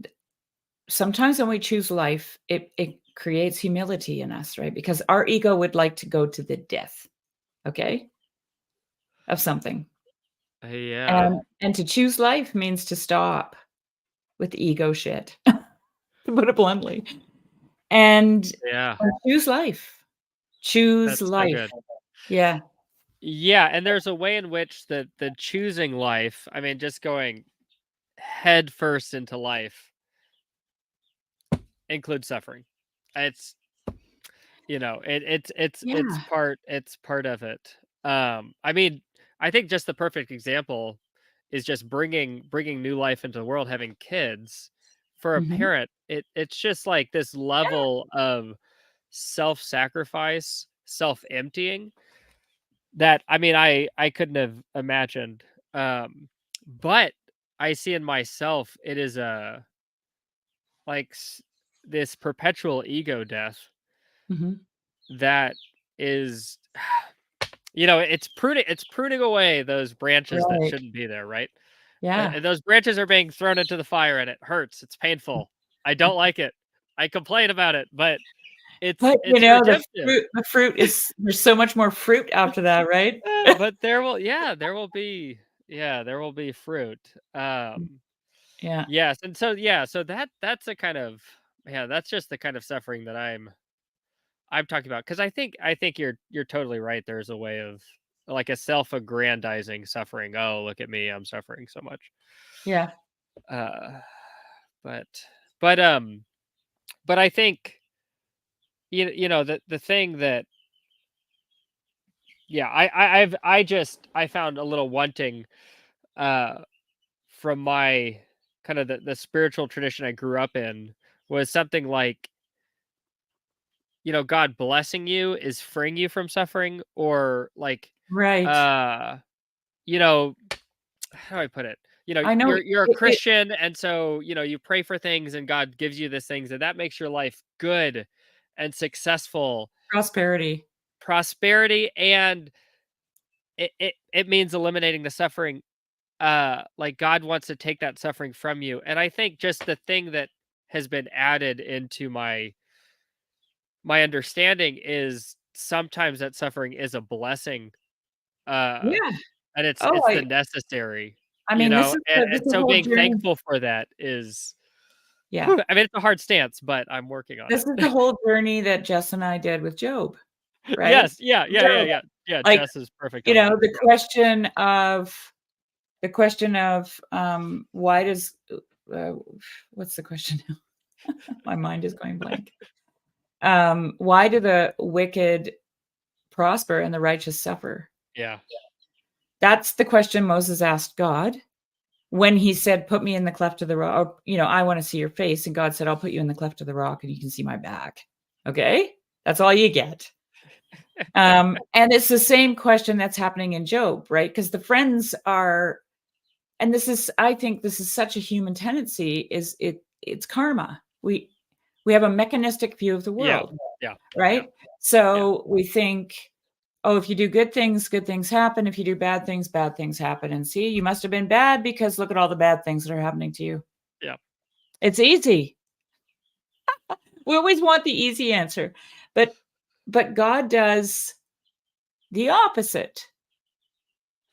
sometimes when we choose life, it creates humility in us, right? Because our ego would like to go to the death, okay, of something. Yeah, And to choose life means to stop with the ego shit, to put it bluntly, and yeah. choose life. Choose That's so life. good. Yeah. Yeah, and there's a way in which the choosing life, I mean, just going head first into life includes suffering. It's it's Yeah. part of it. I mean, I think just the perfect example is just bringing new life into the world, having kids. For a Mhm. parent, it's just like this Yeah. level of self-sacrifice, self-emptying that, I mean, I couldn't have imagined. But I see in myself it is a like this perpetual ego death Mhm. that is it's pruning away those branches that Right. shouldn't be there, right? Yeah. And those branches are being thrown into the fire, and it hurts. It's painful. I don't like it. I complain about it, but But, it's redemptive. the fruit is there's so much more fruit after that, right? But there will be fruit. Um, Yeah. yes, and so yeah, so that's a kind of yeah, that's just the kind of suffering that I'm talking about, because I think you're totally right. There's a way of like a self-aggrandizing suffering. Oh, look at me, I'm suffering so much. Yeah. Uh, but but um but I think the thing that yeah I found a little wanting uh from my kind of the spiritual tradition I grew up in was something like God blessing you is freeing you from suffering, or like Right. uh you know how do I put it? I know You're a it Christian, and so you pray for things, and God gives you these things, and that makes your life good and successful, prosperity. prosperity, and it means eliminating the suffering. Like God wants to take that suffering from you, and I think just the thing that has been added into my understanding is sometimes that suffering is a blessing, uh, Yeah. and it's Oh, it's the necessary, I mean, this and is a so whole being journey. thankful for that is, Yeah. whew, I mean, it's a hard stance, but I'm working on This it. is the whole journey that Jess and I did with Job, right? Yes, yeah, yeah, yeah, Job, yeah, yeah. like, Jess is perfect on that. the question of, why does uh, what's the question now? My mind is going blank. Why do the wicked prosper and the righteous suffer? Yeah, That's the question Moses asked God when he said, "Put me in the cleft of the rock," or, "I wanna see your face," and God said, "I'll put you in the cleft of the rock and you can see my back." Okay? That's all you get. And it's the same question that's happening in Job, right? Because the friends are, and I think this is such a human tendency, it's karma. We have a mechanistic view of the yeah, world, yeah, yeah, right? yeah, So we think, oh, if you do good things happen. If you do bad things happen. And see, you must have been bad because look at all the bad things that are happening to you. yeah, It's easy. We always want the easy answer. But God does the opposite,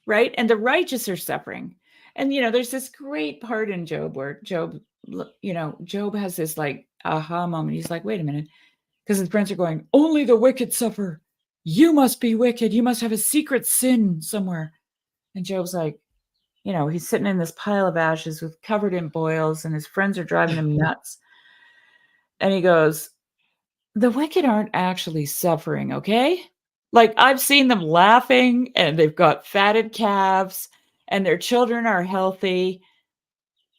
right? And the righteous are suffering. And there's this great part in Job where Job has this like aha moment. He's like, wait a minute, because his friends are going, only the wicked suffer. You must be wicked. You must have a secret sin somewhere. And Job's like, he's sitting in this pile of ashes with covered in boils, and his friends are driving him nuts. And he goes, the wicked aren't actually suffering, okay? Like, I've seen them laughing, and they've got fatted calves, and their children are healthy.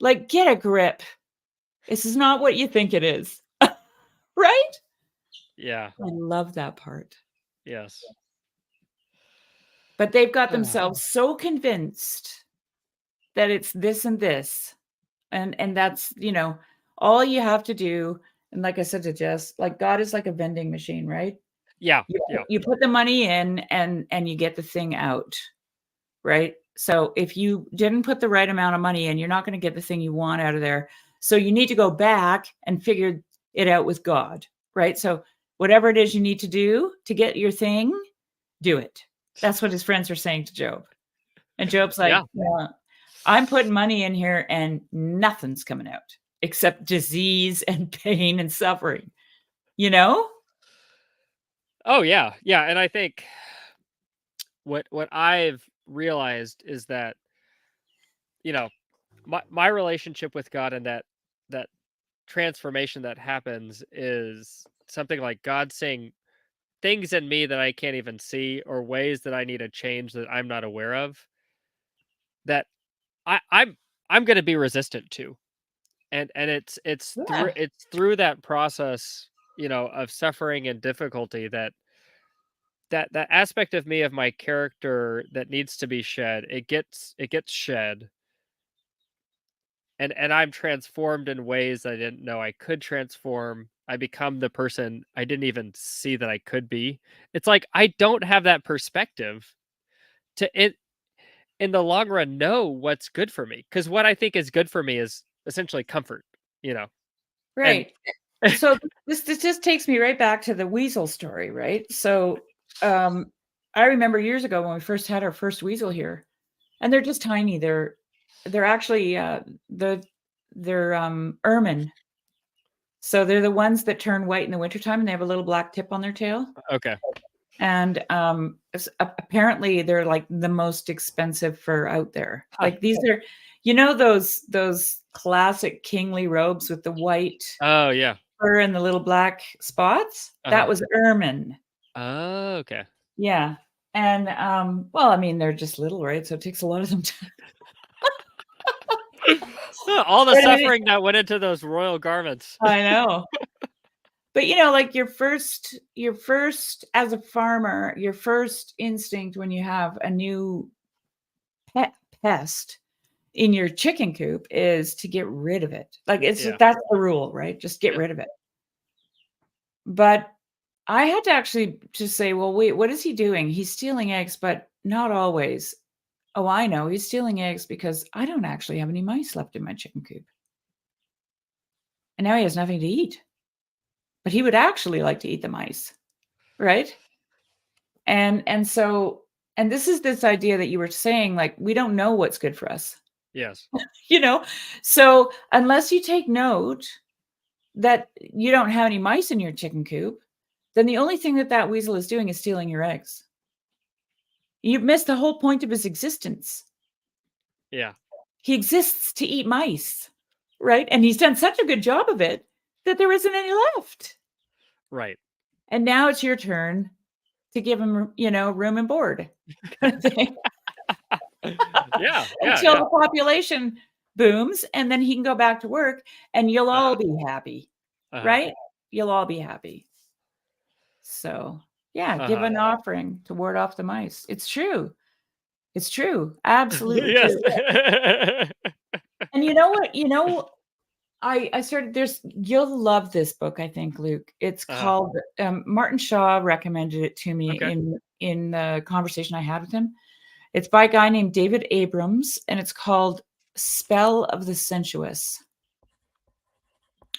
Like, get a grip. This is not what you think it is. Right? yeah. I love that part. Yes. But they've got themselves so convinced that it's this and this. And that's, all you have to do. And like I said to Jess, like God is like a vending machine, right? Yeah, You yeah, you put the money in and you get the thing out, right? So if you didn't put the right amount of money in, you're not going to get the thing you want out of there. So you need to go back and figure it out with God, right? So whatever it is you need to do to get your thing, do it. That's what his friends are saying to Job. And Job's yeah. like, yeah, I'm putting money in here and nothing's coming out except disease and pain and suffering, you know? Oh, yeah, yeah, and I think what I've realized is that, you know, my relationship with God, and that transformation that happens is something like God saying things in me that I can't even see, or ways that I need to change that I'm not aware of, that I'm going to be resistant to. And Yeah. it's through that process, of suffering and difficulty, that aspect of me, of my character, that needs to be shed, it gets shed, and I'm transformed in ways I didn't know I could transform. I become the person I didn't even see that I could be. It's like I don't have that perspective to it in the long run know what's good for me, because what I think is good for me is essentially comfort, you know. And Right. So this just takes me right back to the weasel story, right? So um I remember years ago when we first had our first weasel here, and they're just tiny. They're actually the they're ermine. So they're the ones that turn white in the wintertime and they have a little black tip on their tail. okay. And apparently they're like the most expensive fur out there. Huh. Like these are, you know, those classic kingly robes with the white Oh yeah. fur and the little black spots? That Uh-huh. was ermine. Oh, okay. Yeah. And well, I mean, they're just little, right? So it takes a lot of them to All the but I mean, suffering that went into those royal garments. I know. But you know, like your first as a farmer, your first instinct when you have a new pest in your chicken coop is to get rid of it. Like it's Yeah. that's the rule, right? Just get Yep. rid of it. But I had to actually just say, well, wait, what is he doing? He's stealing eggs, but not always. Oh, I know. He's stealing eggs because I don't actually have any mice left in my chicken coop. And now he has nothing to eat. But he would actually like to eat the mice, right? And this is this idea that you were saying, like, we don't know what's good for us, Yes. you know? So unless you take note that you don't have any mice in your chicken coop, then the only thing that that weasel is doing is stealing your eggs. You've missed the whole point of his existence. Yeah. He exists to eat mice, right? And he's done such a good job of it that there isn't any left. Right. And now it's your turn to give him, you know, room and board kind of thing Yeah. Yeah. until Yeah. the population booms and then he can go back to work and you'll all be happy, Uh-huh. right? You'll all be happy. So, yeah, give Uh-huh. an offering to ward off the mice. It's true. It's true. Absolutely Yes. true. And you know what? You know, I started there's you'll love this book, I think, Luke. It's Uh-huh. called Martin Shaw recommended it to me Okay. in the conversation I had with him. It's by a guy named David Abrams, and it's called Spell of the Sensuous.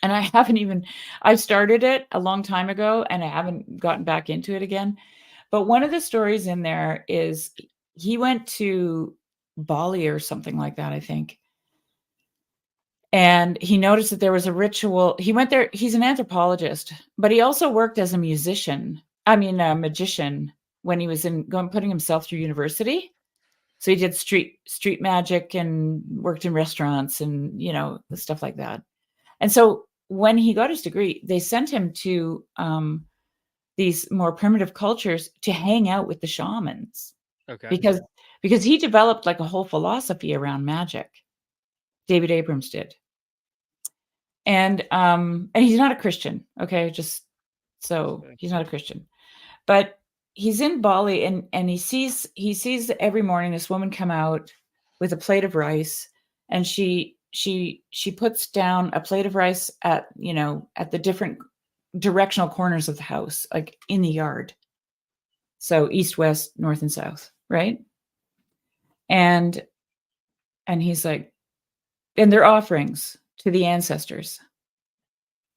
And I haven't even I started it a long time ago and I haven't gotten back into it again. But one of the stories in there is he went to Bali or something like that, I think. And he noticed that there was a ritual. He went there. He's an anthropologist, but he also worked as a musician. I mean, a magician when he was putting himself through university. So he did street magic and worked in restaurants and stuff like that. And so when he got his degree, they sent him to these more primitive cultures to hang out with the shamans Okay. because because he developed like a whole philosophy around magic. David Abrams did. And he's not a Christian, okay? Just so he's not a Christian. But he's in Bali and he sees every morning this woman come out with a plate of rice and she puts down a plate of rice at the different directional corners of the house, like in the yard. So east, west, north, and south, right? And he's like, and they're offerings to the ancestors.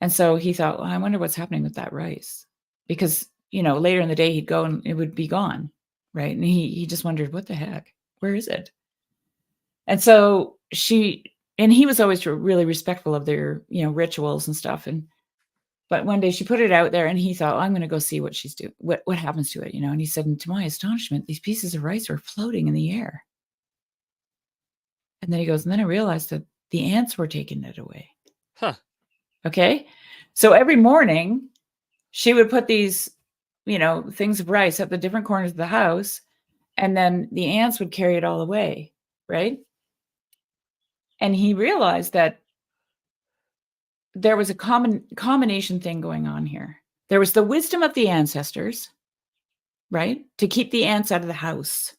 And so he thought, well, I wonder what's happening with that rice. Because, later in the day he'd go and it would be gone. Right. And he just wondered, what the heck? Where is it? And so he was always really respectful of their, rituals and stuff. But one day she put it out there and he thought, I'm going to go see what she's doing, what happens to it, And he said, and to my astonishment, these pieces of rice are floating in the air. And then he goes, and then I realized that the ants were taking it away. Huh. Okay. So every morning she would put these, things of rice at the different corners of the house, and then the ants would carry it all away. Right. And he realized that there was a combination thing going on here. There was the wisdom of the ancestors, right? To keep the ants out of the house.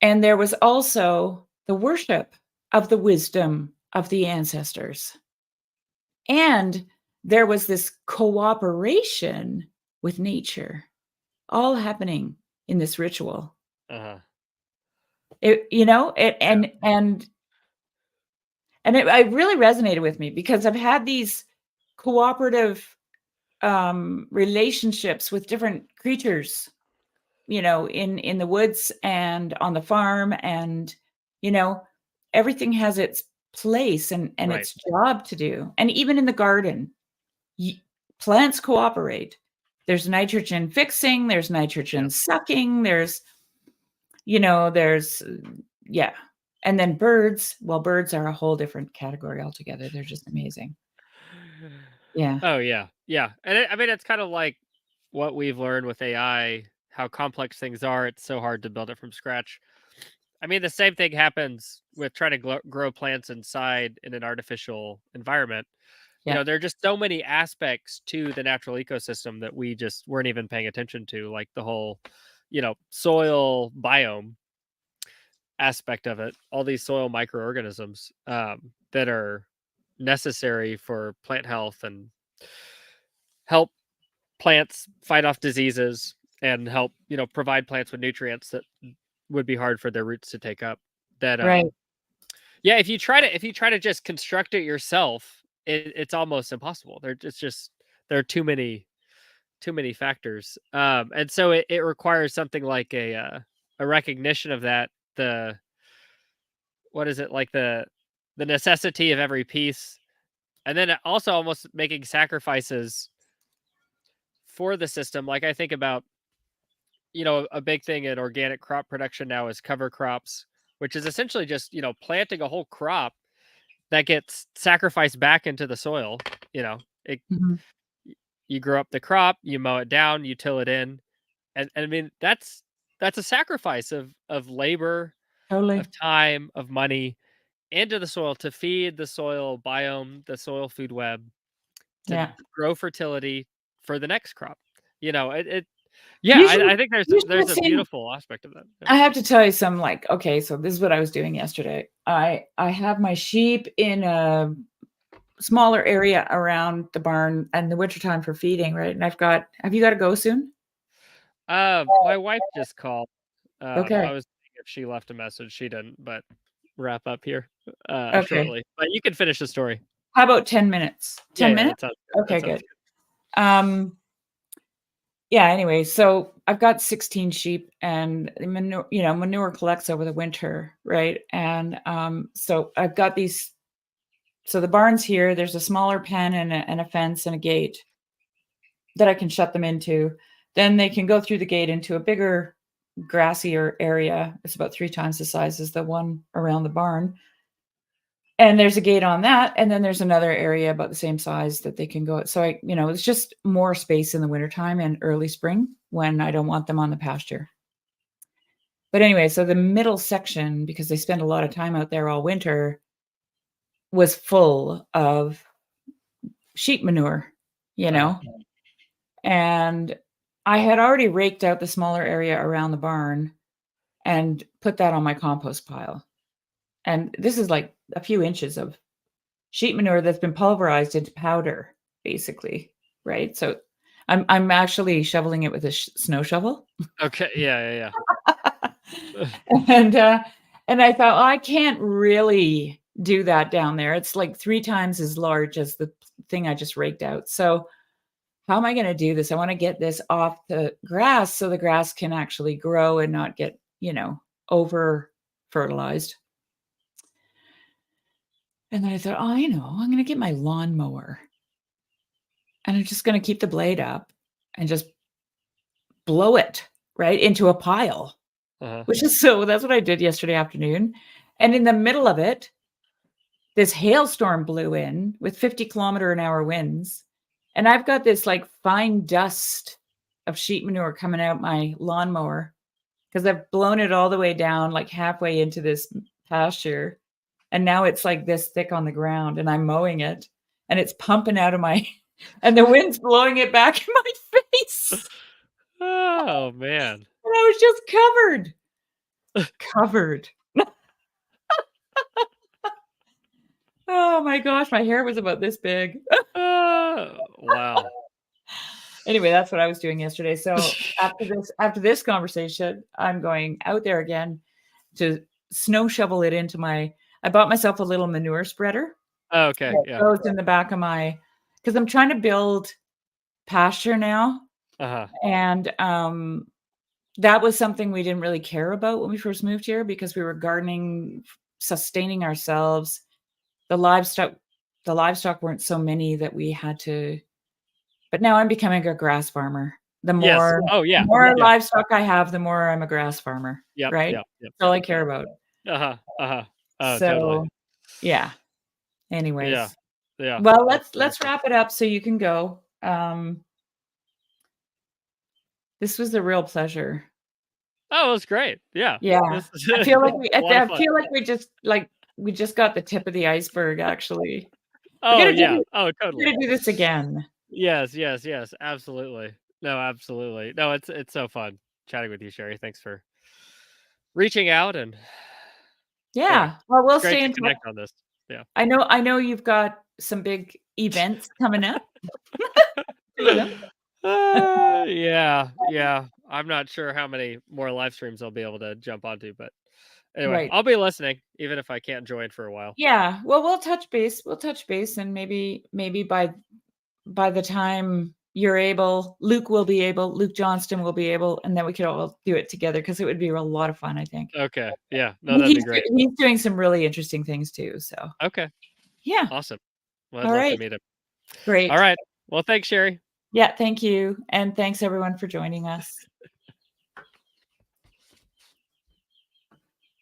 And there was also the worship of the wisdom of the ancestors. And there was this cooperation with nature, all happening in this ritual. Uh-huh. It, it really resonated with me because I've had these cooperative relationships with different creatures, in the woods and on the farm, and everything has its place and Right. its job to do. And even in the garden, plants cooperate. There's nitrogen fixing, there's nitrogen sucking, there's yeah. And then birds, well, birds are a whole different category altogether. They're just amazing. Yeah. Oh yeah, yeah, and I mean it's kind of like what we've learned with AI, how complex things are. It's so hard to build it from scratch. I mean, the same thing happens with trying to grow plants inside in an artificial environment. Yeah. There are just so many aspects to the natural ecosystem that we just weren't even paying attention to, like the whole, soil biome aspect of it, all these soil microorganisms that are necessary for plant health and help plants fight off diseases and help, provide plants with nutrients that would be hard for their roots to take up. That Right. yeah, if you try to just construct it yourself, it's almost impossible. There are too many factors. And so it requires something like a recognition of that, the what is it, like the necessity of every piece, and then also almost making sacrifices for the system. Like I think about, a big thing in organic crop production now is cover crops, which is essentially just, planting a whole crop that gets sacrificed back into the soil. It Mhm. You grow up the crop, you mow it down, you till it in, and I mean that's a sacrifice of labor, of Totally. time, of money into the soil to feed the soil biome, the soil food web, to Yeah. grow fertility for the next crop. It yeah, You I should think there's you should there's have a seen. beautiful aspect of that. Yeah. I have to tell you some, like, okay, so this is what I was doing yesterday. I have my sheep in a smaller area around the barn in the wintertime for feeding, right? And have you got to go soon? My wife just called. I Okay. was thinking if she left a message. She didn't, but wrap up here Okay. shortly. But you can finish the story. How about 10 minutes? Yeah, 10 yeah, minutes? that sounds good. That Okay, sounds good. good. Um, yeah, anyway, so I've got 16 sheep, and manure collects over the winter, right? And so I've got these. So the barn's here, there's a smaller pen and a fence and a gate that I can shut them into. Then they can go through the gate into a bigger, grassier area. It's about 3 times the size as the one around the barn. And there's a gate on that, and then there's another area about the same size that they can go. So it's just more space in the wintertime and early spring when I don't want them on the pasture. But anyway, so the middle section, because they spend a lot of time out there all winter, was full of sheep manure, you Uh-huh. know? And I had already raked out the smaller area around the barn and put that on my compost pile. And this is like a few inches of sheep manure that's been pulverized into powder, basically, right? So I'm actually shoveling it with a snow shovel. Okay. Yeah. Yeah. and and I thought, well, I can't really do that down there. It's like 3 times as large as the thing I just raked out. So how am I going to do this? I want to get this off the grass so the grass can actually grow and not get, over fertilized. And then I thought, oh, I'm going to get my lawnmower and I'm just going to keep the blade up and just blow it right into a pile, Uh-huh. that's what I did yesterday afternoon. And in the middle of it, this hailstorm blew in with 50-kilometer-an-hour winds. And I've got this like fine dust of sheep manure coming out my lawnmower because I've blown it all the way down, like halfway into this pasture. And now it's like this thick on the ground and I'm mowing it and it's pumping out of my, and the wind's blowing it back in my face. Oh man. And I was just covered. Oh my gosh, my hair was about this big. Wow. Anyway, that's what I was doing yesterday. So after this conversation, I'm going out there again to snow shovel it into my. I bought myself a little manure spreader. Okay. It Yeah. goes in the back of my, because I'm trying to build pasture now, and that was something we didn't really care about when we first moved here because we were gardening, sustaining ourselves. The livestock weren't so many that we had to. But now I'm becoming a grass farmer. The more, Oh yeah. the more livestock I have, the more I'm a grass farmer. Yep. Right? Yep. That's all I care about. Oh, So, totally. yeah. Anyways. Yeah. Well, let's wrap it up so you can go. This was a real pleasure. Oh, it was great. Yeah. Yeah. I feel like we just got the tip of the iceberg, actually. Oh yeah. Oh, totally. We're gonna do this again. Yes. Absolutely. No, absolutely. No, it's so fun chatting with you, Shari. Thanks for reaching out and yeah. Well, we'll great stay to in touch. connect on this. Yeah. I know you've got some big events coming up. Yeah. I'm not sure how many more live streams I'll be able to jump onto, but anyway, Right. I'll be listening even if I can't join for a while. Yeah. Well, we'll touch base, and maybe by the time you're able, Luke Johnston will be able, and then we could all do it together because it would be a lot of fun, I think. Okay. Yeah. No, that'd be great. He's doing some really interesting things too. So Okay. yeah. Awesome. Well, I'd All love right. to meet him. Great. All right. Well, thanks, Shari. Yeah, thank you. And thanks everyone for joining us.